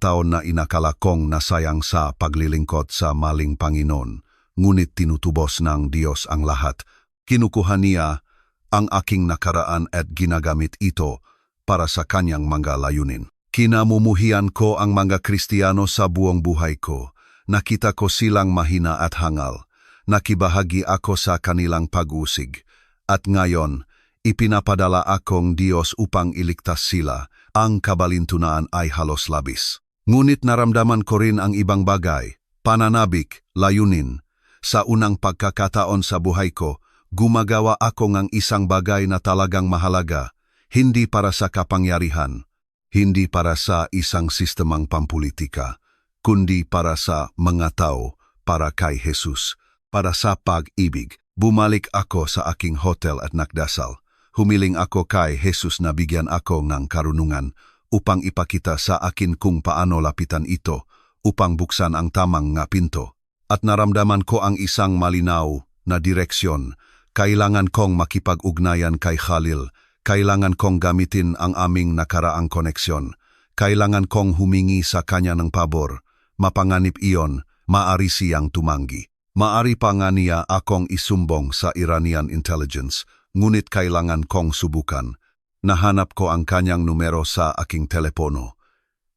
taon na inakala kong nasayang sa paglilingkod sa maling Panginoon, ngunit tinutubos ng Diyos ang lahat. Kinukuha niya ang aking nakaraan at ginagamit ito para sa kanyang mga layunin. Kinamumuhian ko ang mga Kristiyano sa buong buhay ko. Nakita ko silang mahina at hangal. Nakibahagi ako sa kanilang pag-usig. At ngayon, ipinapadala akong Diyos upang iligtas sila. Ang kabalintunaan ay halos labis. Ngunit naramdaman ko rin ang ibang bagay, pananabik, layunin. Sa unang pagkakataon sa buhay ko, gumagawa ako ng isang bagay na talagang mahalaga, hindi para sa kapangyarihan, hindi para sa isang sistemang pampulitika, kundi para sa mga tao, para kay Jesus, para sa pag-ibig. Bumalik ako sa aking hotel at nagdasal. Humiling ako kay Jesus na bigyan ako ng karunungan upang ipakita sa akin kung paano lapitan ito upang buksan ang tamang pinto. At naramdaman ko ang isang malinaw na direksyon. Kailangan kong makipag-ugnayan kay Khalil. Kailangan kong gamitin ang aming nakaraang koneksyon. Kailangan kong humingi sa kanya ng pabor. Mapanganib iyon, maari siyang tumanggi. Maari pa nga niya akong isumbong sa Iranian intelligence, ngunit kailangan kong subukan. Nahanap ko ang kanyang numero sa aking telepono.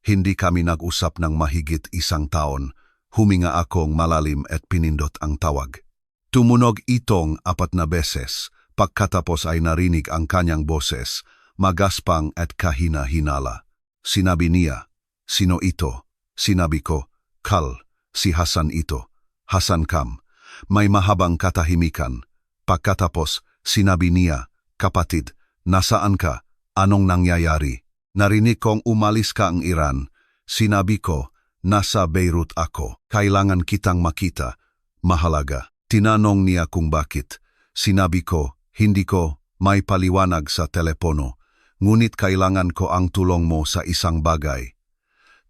Hindi kami nag-usap ng mahigit 1 taon. Huminga akong malalim at pinindot ang tawag. Tumunog itong 4 na beses. Pagkatapos ay narinig ang kanyang boses. magaspang at kahina-hinala. Sinabi niya, "Sino ito?" Sinabi ko, "Kal, si Hasan ito." "Hasan kam." May mahabang katahimikan. Pagkatapos, sinabi niya, "Kapatid, nasaan ka? Anong nangyayari?" "Narinig kong umalis ka ang Iran." Sinabi ko, "Nasa Beirut ako. Kailangan kitang makita. Mahalaga." Tinanong niya kung bakit. Sinabi ko, "Hindi ko may paliwanag sa telepono. Ngunit kailangan ko ang tulong mo sa isang bagay."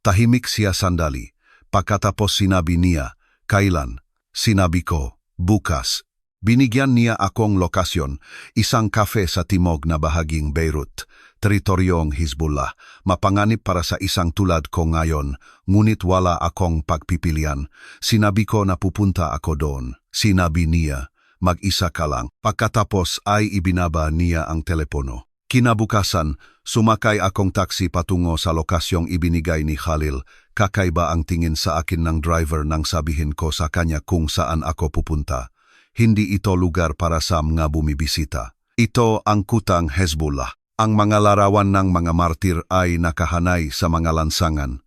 Tahimik siya sandali. Pagkatapos sinabi niya, "Kailan?" Sinabi ko, "Bukas." Binigyan niya akong lokasyon, isang kafe sa timog na bahaging Beirut, teritoryong Hizbullah, mapanganib para sa isang tulad ko ngayon, ngunit wala akong pagpipilian. Sinabi ko na pupunta ako doon. Sinabi niya, "Mag-isa ka lang." Pagkatapos ay ibinaba niya ang telepono. Kinabukasan, sumakay akong taxi patungo sa lokasyong ibinigay ni Khalil. Kakaiba ang tingin sa akin ng driver nang sabihin ko sa kanya kung saan ako pupunta. Hindi ito lugar para sa mga bumibisita. Ito ang kutang Hezbollah. Ang mga larawan ng mga martir ay nakahanay sa mga lansangan.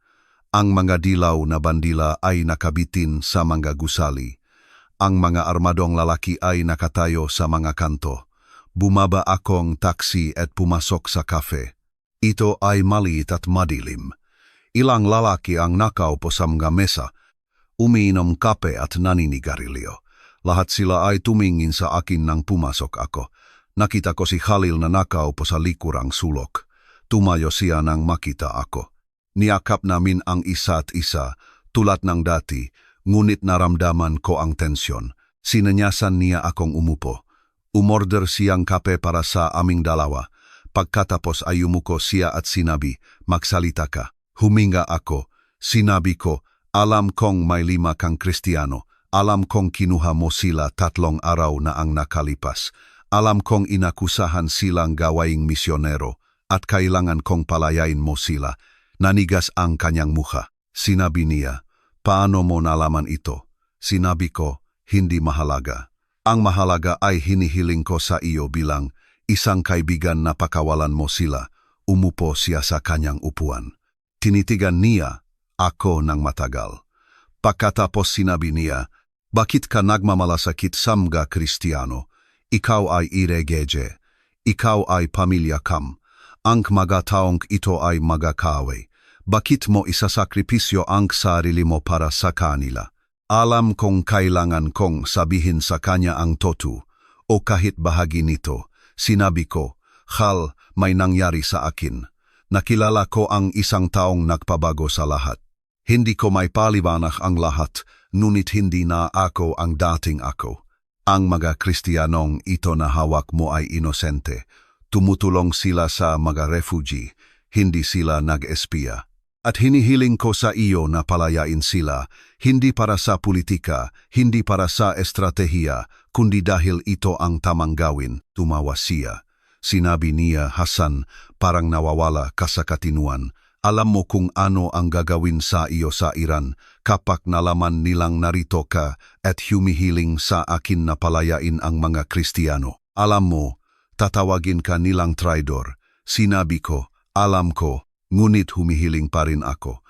Ang mga dilaw na bandila ay nakabitin sa mga gusali. Ang mga armadong lalaki ay nakatayo sa mga kanto. Bumaba akong taxi at pumasok sa kafe. Ito ay maliit at madilim. Ilang lalaki ang nakaupo sa mga mesa, umiinom kape at naninigarilyo. Lahat sila ay tumingin sa akin nang pumasok ako. Nakita ko si Khalil na nakaupo sa likurang sulok. Tumayo siya nang makita ako. Niyakap namin ang isa't isa, tulad ng dati, ngunit naramdaman ko ang tensyon. Sinanyasan niya akong umupo. Umorder siyang kape para sa aming dalawa. Pagkatapos ay umuko siya at sinabi, "Magsalita ka." Huminga ako. Sinabi ko, "Alam kong may 5 kang Kristiyano. Alam kong kinuha mo sila 3 araw na ang nakalipas. Alam kong inakusahan silang gawaing misyonero at kailangan kong palayain mo sila." Nanigas ang kanyang mukha. Sinabi niya, "Paano mo nalaman ito?" Sinabi ko, "Hindi mahalaga. Ang mahalaga ay hinihiling ko sa iyo bilang isang kaibigan na pakawalan mo sila." Umupo siya sa kanyang upuan. Tinitigan niya ako ng matagal. Pagkatapos sinabi niya, "Bakit ka nagmamalasakit sa mga Kristiyano? Ikaw ay iregeje. Ikaw ay pamilya kam. Ang mga taong ito ay mga kaaway. Bakit mo isasakripisyo ang sarili mo para sa kanila?" Alam kong kailangan kong sabihin sa kanya ang totoo o kahit bahagi nito. Sinabi ko, "Khal, may nangyari sa akin. Nakilala ko ang isang taong nagpabago sa lahat. Hindi ko may paliwanag ang lahat, ngunit hindi na ako ang dating ako. Ang mga Kristiyanong ito na hawak mo ay inosente. Tumutulong sila sa mga refugee, hindi sila nag-espiya. At hinihiling ko sa iyo na palayain sila, hindi para sa politika, hindi para sa estratehiya, kundi dahil ito ang tamang gawin." Tumawa siya. Sinabi niya, "Hasan, parang nawawala ka sa katinuan. Alam mo kung ano ang gagawin sa iyo sa Iran kapag nalaman nilang narito ka at humihiling sa akin na palayain ang mga Kristiyano. Alam mo, tatawagin ka nilang traidor." Sinabi ko, "Alam ko." Ngunit humihiling pa rin ako.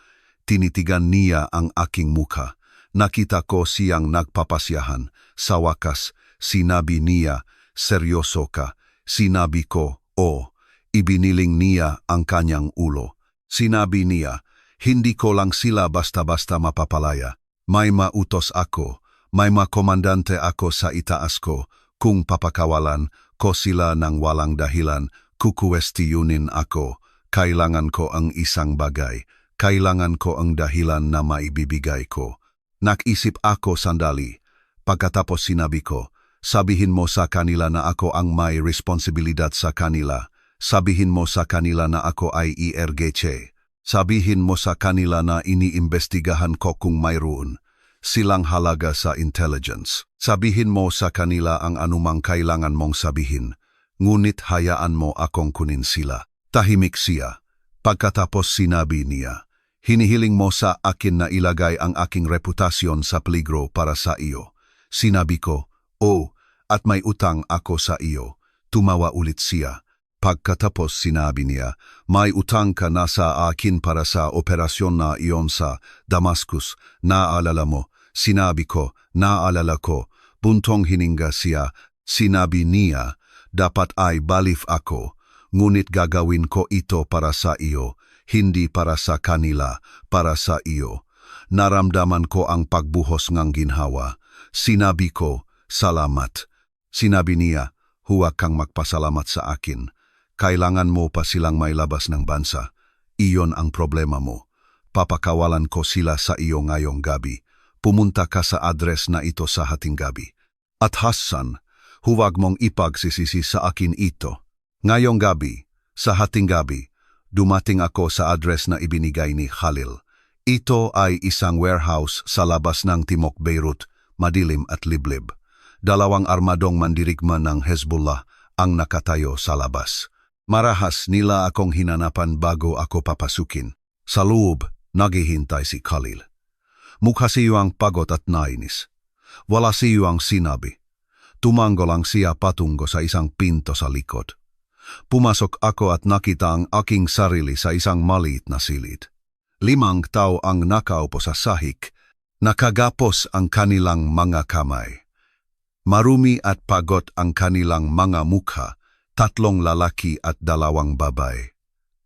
Tinitigan niya ang aking mukha. Nakita ko siyang nagpapasyahan. Sa wakas, sinabi niya, "Seryoso ka?" Sinabi ko, "O." Ibiniling niya ang kanyang ulo. Sinabi niya, "Hindi ko lang sila basta-basta mapapalaya. May mautos ako, may makomandante ako sa itaas ko. Kung papakawalan ko sila ng walang dahilan, kukuwestiyunin ako. Kailangan ko ang isang bagay. Kailangan ko ang dahilan na maibibigay ko." Nag-isip ako sandali. Pagkatapos sinabi ko, "Sabihin mo sa kanila na ako ang may responsibilidad sa kanila. Sabihin mo sa kanila na ako ay IRGC. Sabihin mo sa kanila na iniimbestigahan ko kung mayroon silang halaga sa intelligence. Sabihin mo sa kanila ang anumang kailangan mong sabihin. Ngunit hayaan mo akong kunin sila." Tahimik siya. Pagkatapos sinabi niya, "Hinihiling mo sa akin na ilagay ang aking reputasyon sa peligro para sa iyo." Sinabi ko, "O, at may utang ako sa iyo." Tumawa ulit siya. Pagkatapos sinabi niya, may utang ka na sa akin para sa operasyon na iyon sa Damascus. Naalala mo? Sinabi ko, naalala ko. Buntong hininga siya. Sinabi niya, dapat ay balif ako. Ngunit gagawin ko ito para sa iyo, hindi para sa kanila, para sa iyo. Naramdaman ko ang pagbuhos ng ginhawa. Sinabi ko, salamat. Sinabi niya, huwag kang magpasalamat sa akin. Kailangan mo pa silang mailabas ng bansa. Iyon ang problema mo. Papakawalan ko sila sa iyo ngayong gabi. Pumunta ka sa address na ito sa hating gabi. At Hassan, huwag mong ipagsisisi sa akin ito. Ngayong gabi, sa hating gabi, dumating ako sa address na ibinigay ni Khalil. Ito ay isang warehouse sa labas ng Timok Beirut, madilim at liblib. 2 armadong mandirigma ng Hezbollah ang nakatayo sa labas. Marahas nila akong hinanapan bago ako papasukin. Sa loob, naghihintay si Khalil. Mukha siyang pagod at nainis. Wala siyang sinabi. Tumango lang siya patungo sa isang pinto sa likod. Pumasok ako at nakita ang aking sarili sa isang maliit na silid. 5 tao ang nakaupo sa sahig. Nakagapos ang kanilang mga kamay. Marumi at pagod ang kanilang mga mukha. 3 lalaki at 2 babae.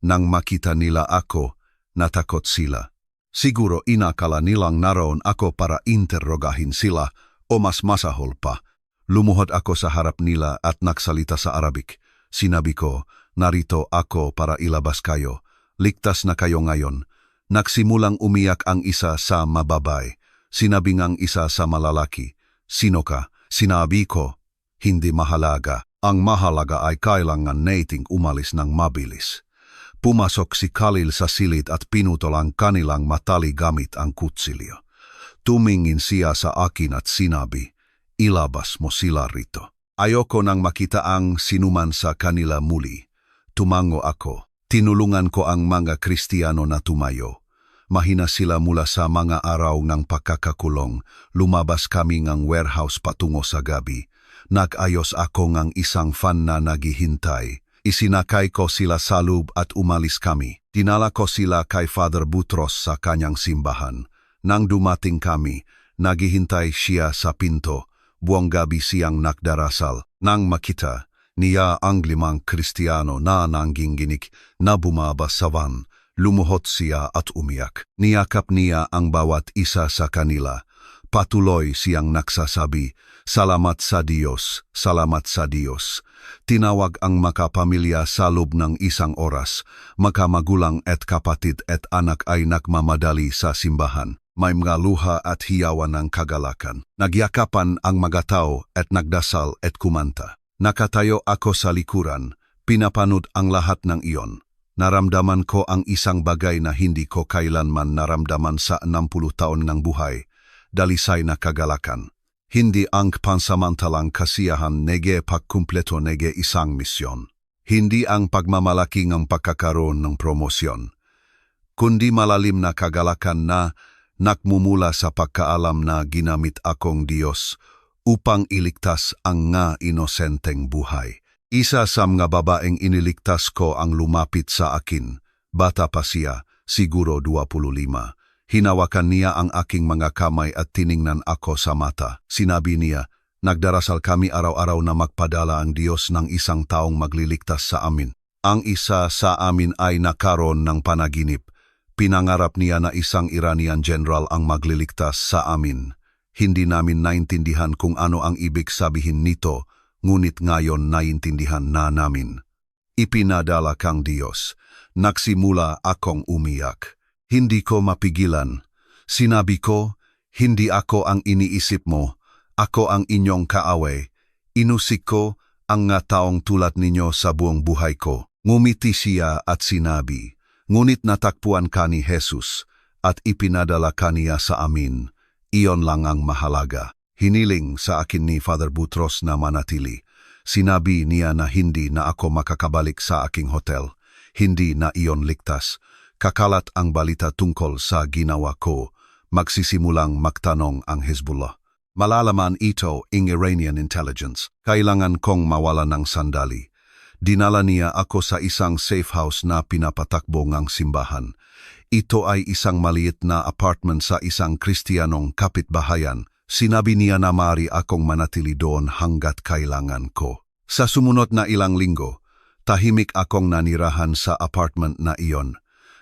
Nang makita nila ako, natakot sila. Siguro inakala nilang naroon ako para interrogahin sila o mas masahol pa. Lumuhod ako sa harap nila at nagsalita sa Arabic. Sinabi ko, narito ako para ilabas kayo. Ligtas na kayo ngayon. Nagsimulang umiyak ang isa sa mababay. Sinabi ngang isa sa malalaki, sino ka? Sinabi ko, hindi mahalaga. Ang mahalaga ay kailangan nating umalis ng mabilis. Pumasok si Khalil sa silid at pinutol ang kanilang matali gamit ang kutsilyo. Tumingin siya sa akin at sinabi, ilabas mo sila rito. Ayoko nang makita ang sinuman sa kanila muli. Tumango ako. Tinulungan ko ang mga Kristiyano na tumayo. Mahina sila mula sa mga araw ng pagkakakulong. Lumabas kami ng warehouse patungo sa gabi. Nag-ayos ako ng isang fan na naghihintay. Isinakay ko sila sa loob at umalis kami. Dinala ko sila kay Father Butros sa kanyang simbahan. Nang dumating kami, naghihintay siya sa pinto. Buong gabi siyang nagdarasal. Nang makita niya ang 5 Kristiyano na nangginginig na bumaba sa van, lumuhod siya at umiyak. Niyakap niya ang bawat isa sa kanila. Patuloy siyang nagsasabi, salamat sa Diyos, salamat sa Diyos. Tinawag ang makapamilya sa loob ng 1 oras. Magkamagulang at kapatid at anak ay nagmamadali sa simbahan. May mga luha at hiyawan ng kagalakan. Nagyakapan ang mga tao at nagdasal at kumanta. Nakatayo ako sa likuran, pinapanood ang lahat ng iyon. Naramdaman ko ang isang bagay na hindi ko kailanman naramdaman sa 60 taon ng buhay. Dalisay na kagalakan. Hindi ang pansamantalang kasiyahan nege pagkumpleto nege isang misyon. Hindi ang pagmamalaki ng pagkakaroon ng promosyon. Kundi malalim na kagalakan na nakmumula sa pagkaalam na ginamit akong Diyos upang iligtas ang nga inosenteng buhay. Isa sa mga babaeng iniligtas ko ang lumapit sa akin. Bata pa siya, siguro 25. Hinawakan niya ang aking mga kamay at tiningnan ako sa mata. Sinabi niya, nagdarasal kami araw-araw na magpadala ang Diyos ng isang taong magliligtas sa amin. Ang isa sa amin ay nakaroon ng panaginip. Pinangarap niya na isang Iranian general ang magliligtas sa amin. Hindi namin naintindihan kung ano ang ibig sabihin nito, ngunit ngayon naintindihan na namin. Ipinadala kang Diyos. Nagsimula akong umiyak. Hindi ko mapigilan. Sinabi ko, hindi ako ang iniisip mo. Ako ang inyong kaaway. Inusik ko ang nga taong tulad ninyo sa buong buhay ko. Ngumiti siya at sinabi, ngunit natakpuan ka ni Jesus at ipinadala ka niya sa amin. Iyon lang ang mahalaga. Hiniling sa akin ni Father Butros na manatili. Sinabi niya na hindi na ako makakabalik sa aking hotel. Hindi na iyon ligtas. Kakalat ang balita tungkol sa ginawa ko. Magsisimulang magtanong ang Hezbollah. Malalaman ito ng Iranian intelligence. Kailangan kong mawala ng sandali. Dinala niya ako sa isang safe house na pinapatakbo ngang simbahan. Ito ay isang maliit na apartment sa isang Kristiyanong kapitbahayan. Sinabi niya na maaari akong manatili doon hanggat kailangan ko. Sa sumunod na ilang linggo, tahimik akong nanirahan sa apartment na iyon.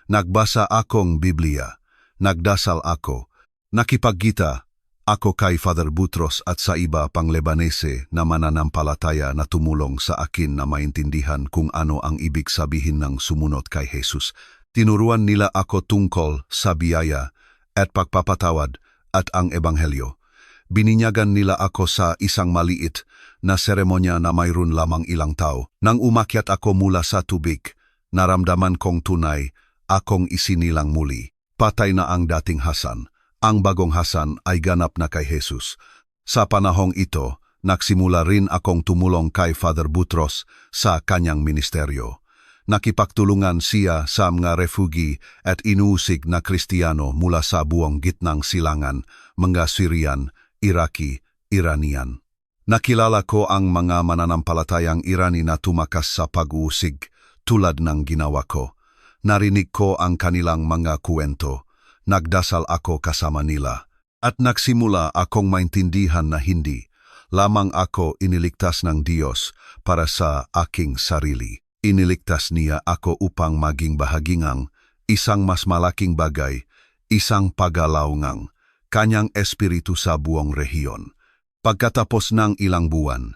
Nagbasa akong Biblia, nagdasal ako, nakipagkita ako kay Father Butros at sa iba pang Lebanese na mananampalataya na tumulong sa akin na maintindihan kung ano ang ibig sabihin ng sumunod kay Jesus. Tinuruan nila ako tungkol sa biyaya at pagpapatawad at ang ebanghelyo. Bininyagan nila ako sa isang maliit na seremonya na mayroon lamang ilang tao. Nang umakyat ako mula sa tubig, naramdaman kong tunay akong isinilang muli. Patay na ang dating Hasan. Ang bagong Hasan ay ganap na kay Jesus. Sa panahong ito, nagsimula rin akong tumulong kay Father Butros sa kanyang ministeryo. Nakipagtulungan siya sa mga refugi at inuusig na Kristiyano mula sa buong gitnang silangan, mga Syrian, Iraqi, Iranian. Nakilala ko ang mga mananampalatayang Irani na tumakas sa pag-uusig tulad ng ginawa ko. Narinig ko ang kanilang mga kwento. Nagdasal ako kasama nila. At nagsimula akong maintindihan na hindi lamang ako iniligtas ng Diyos para sa aking sarili. Iniligtas niya ako upang maging bahagingang isang mas malaking bagay, isang pagalawngang kanyang espiritu sa buong rehiyon. Pagkatapos ng ilang buwan,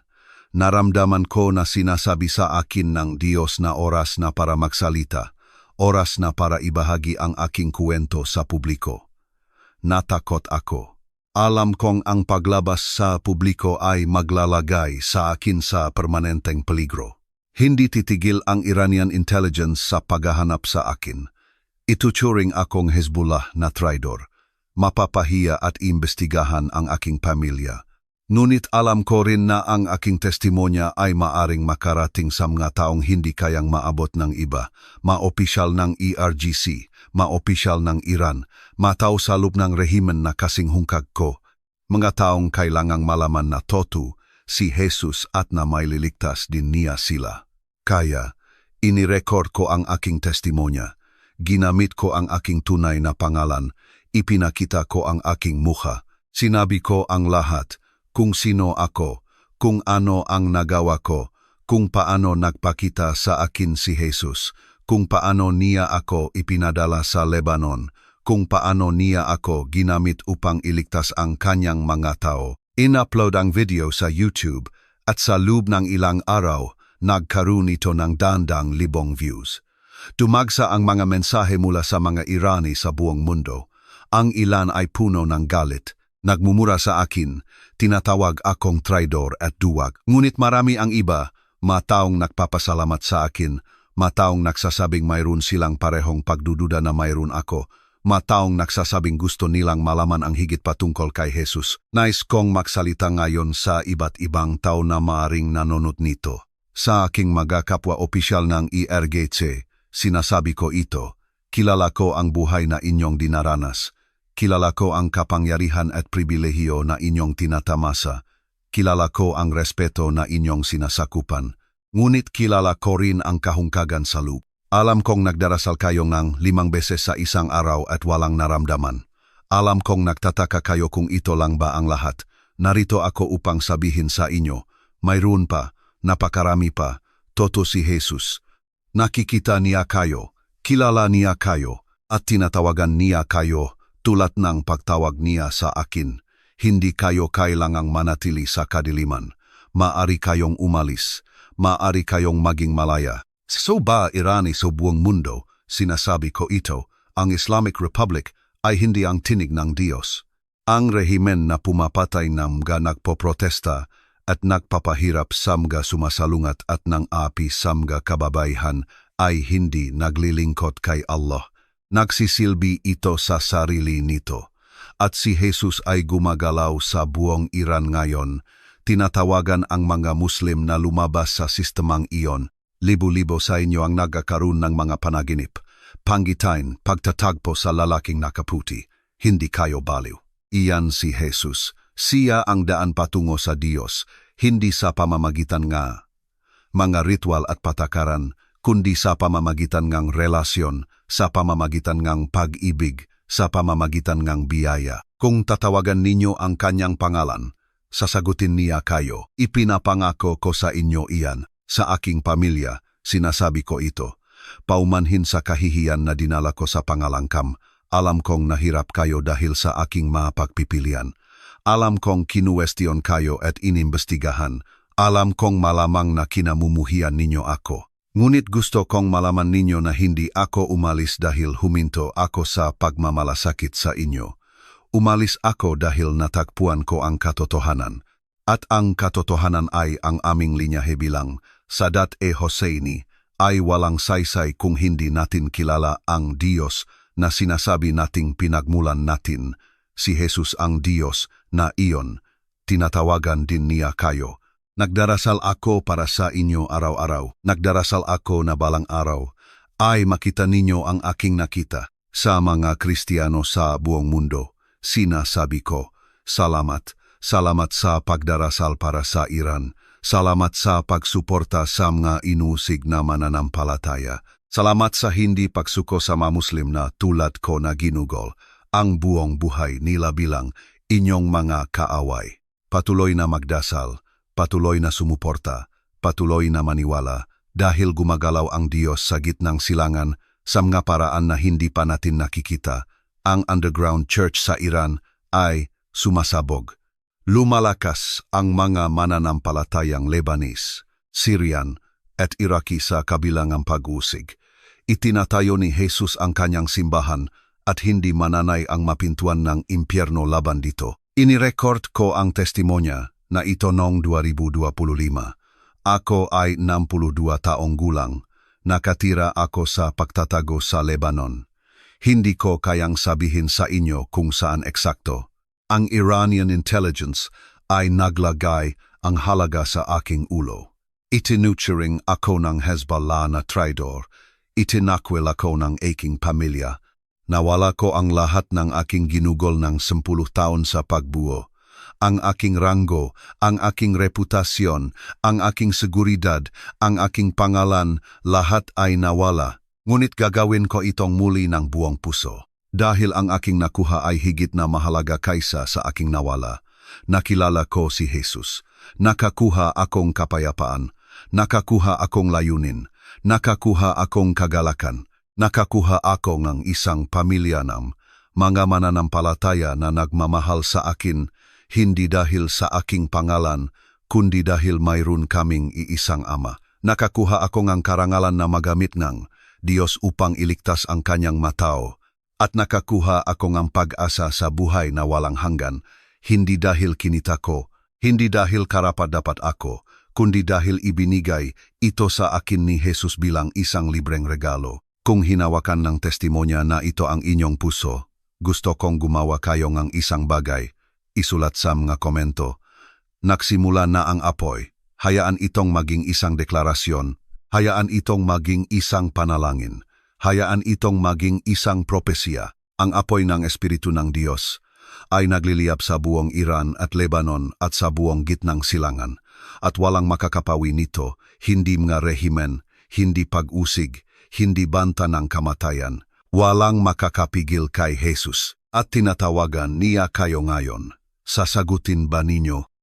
naramdaman ko na sinasabi sa akin ng Diyos na oras na para magsalita, oras na para ibahagi ang aking kwento sa publiko. Natakot ako. Alam kong ang paglabas sa publiko ay maglalagay sa akin sa permanenteng peligro. Hindi titigil ang Iranian intelligence sa paghahanap sa akin. Ituturing akong Hezbollah na traidor. Mapapahiya at imbestigahan ang aking pamilya. Ngunit alam ko rin na ang aking testimonya ay maaring makarating sa mga taong hindi kayang maabot ng iba, ma-opisyal ng ERGC, ma-opisyal ng Iran, matao sa loob ng rehimen na kasing hungkag ko, mga taong kailangang malaman na totoo si Jesus at na may liligtas din niya sila. Kaya, inirecord ko ang aking testimonya, ginamit ko ang aking tunay na pangalan, ipinakita ko ang aking mukha, sinabi ko ang lahat, kung sino ako, kung ano ang nagawa ko, kung paano nagpakita sa akin si Jesus, kung paano niya ako ipinadala sa Lebanon, kung paano niya ako ginamit upang iligtas ang kanyang mga tao. In-upload ang video sa YouTube at sa loob ng ilang araw, nagkaroon ito ng dandang libong views. Tumagsa ang mga mensahe mula sa mga Irani sa buong mundo. Ang ilan ay puno ng galit. Nagmumura sa akin, tinatawag akong traidor at duwag. Ngunit marami ang iba, mataong nagpapasalamat sa akin, mataong nagsasabing mayroon silang parehong pagdududa na mayroon ako, mataong nagsasabing gusto nilang malaman ang higit patungkol kay Jesus. Nais kong magsalita ngayon sa iba't ibang tao na maaring nanonood nito. Sa aking mga kapwa opisyal ng ERGC, sinasabi ko ito, kilala ko ang buhay na inyong dinaranas. Kilala ko ang kapangyarihan at pribilehiyo na inyong tinatamasa. Kilala ko ang respeto na inyong sinasakupan. Ngunit kilala ko rin ang kahungkagan sa loob. Alam kong nagdarasal kayo ng 5 beses sa isang araw at walang naramdaman. Alam kong nagtataka kayo kung ito lang ba ang lahat. Narito ako upang sabihin sa inyo, mayroon pa, napakarami pa, totoo si Jesus. Nakikita niya kayo, kilala niya kayo, at tinatawagan niya kayo tulad ng pagtawag niya sa akin. Hindi kayo kailangang manatili sa kadiliman. Maari kayong umalis. Maari kayong maging malaya. So ba Irani sa buong mundo, sinasabi ko ito, ang Islamic Republic ay hindi ang tinig ng Diyos. Ang rehimen na pumapatay ng mga nagpoprotesta at nagpapahirap sa mga sumasalungat at ng api sa mga kababayan ay hindi naglilingkod kay Allah. Nagsisilbi ito sa sarili nito. At si Jesus ay gumagalaw sa buong Iran ngayon. Tinatawagan ang mga Muslim na lumabas sa sistemang iyon. Libo-libo sa inyo ang nagkakaroon ng mga panaginip. Panggitain, pagtatagpo sa lalaking nakaputi. Hindi kayo baliw. Iyan si Jesus. Siya ang daan patungo sa Diyos, hindi sa pamamagitan nga mga ritual at patakaran, kundi sa pamamagitan ng relasyon, sa pamamagitan ng pag-ibig, sa pamamagitan ng biyaya. Kung tatawagan ninyo ang kanyang pangalan, sasagutin niya kayo. Ipinapangako ko sa inyo iyan. Sa aking pamilya, sinasabi ko ito. Paumanhin sa kahihiyan na dinala ko sa pangalangkam, alam kong nahirap kayo dahil sa aking mga pagpipilian. Alam kong kinuwestiyon kayo at inimbestigahan. Alam kong malamang na kinamumuhian ninyo ako. Ngunit gusto kong malaman ninyo na hindi ako umalis dahil huminto ako sa pagmamalasakit sa inyo. Umalis ako dahil natagpuan ko ang katotohanan. At ang katotohanan ay ang aming linyahe bilang Sadat e Hosseini ay walang saysay kung hindi natin kilala ang Diyos na sinasabi nating pinagmulan natin. Si Jesus ang Diyos na iyon. Tinatawagan din niya kayo. Nagdarasal ako para sa inyo araw-araw. Nagdarasal ako na balang araw ay makita ninyo ang aking nakita. Sa mga Kristiyano sa buong mundo, sinasabi ko, salamat. Salamat sa pagdarasal para sa Iran. Salamat sa pagsuporta sa mga inusig na mananampalataya. Salamat sa hindi pagsuko sa mga Muslim na tulad ko na ginugol ang buong buhay nila bilang inyong mga kaaway. Patuloy na magdasal, patuloy na sumuporta, patuloy na maniwala dahil gumagalaw ang Diyos sa gitnang silangan sa mga paraan na hindi pa natin nakikita. Ang underground church sa Iran ay sumasabog. Lumalakas ang mga mananampalatayang Lebanese, Syrian at Iraqi sa kabilangang pag-usig. Itinatayo ni Jesus ang kanyang simbahan at hindi mananay ang mapintuan ng impyerno laban dito. Inirecord ko ang testimonya na ito noong 2025. Ako ay 62 taong gulang. Nakatira ako sa pagtatago sa Lebanon. Hindi ko kayang sabihin sa inyo kung saan eksakto. Ang Iranian intelligence ay naglagay ang halaga sa aking ulo. Itinuturing ako ng Hezbollah na traidor. Itinakwil ako ng aking pamilya. Nawala ko ang lahat ng aking ginugol ng 10 taon sa pagbuo. Ang aking ranggo, ang aking reputasyon, ang aking seguridad, ang aking pangalan, lahat ay nawala. Ngunit gagawin ko itong muli ng buong puso. Dahil ang aking nakuha ay higit na mahalaga kaysa sa aking nawala. Nakilala ko si Jesus. Nakakuha akong kapayapaan. Nakakuha akong layunin. Nakakuha akong kagalakan. Nakakuha ako ng isang pamilya ng mga mananampalataya na nagmamahal sa akin, hindi dahil sa aking pangalan, kundi dahil mayroon kaming iisang ama. Nakakuha ako ng karangalan na magamit ng Diyos upang iligtas ang kanyang matao. At nakakuha ako ng pag-asa sa buhay na walang hanggan, hindi dahil kinita ko, hindi dahil karapat-dapat ako, kundi dahil ibinigay ito sa akin ni Jesus bilang isang libreng regalo. Kung hinawakan ng testimonya na ito ang inyong puso, gusto kong gumawa kayo ng isang bagay. Isulat sa mga komento. Nagsimula na ang apoy. Hayaan itong maging isang deklarasyon. Hayaan itong maging isang panalangin. Hayaan itong maging isang propesya. Ang apoy ng Espiritu ng Diyos ay nagliliyab sa buong Iran at Lebanon at sa buong gitnang silangan. At walang makakapawi nito, hindi mga rehimen, hindi pag-usig, hindi banta ng kamatayan. Walang makakapigil kay Jesus. At tinatawagan niya kayo ngayon. Sasagutin ba ninyo?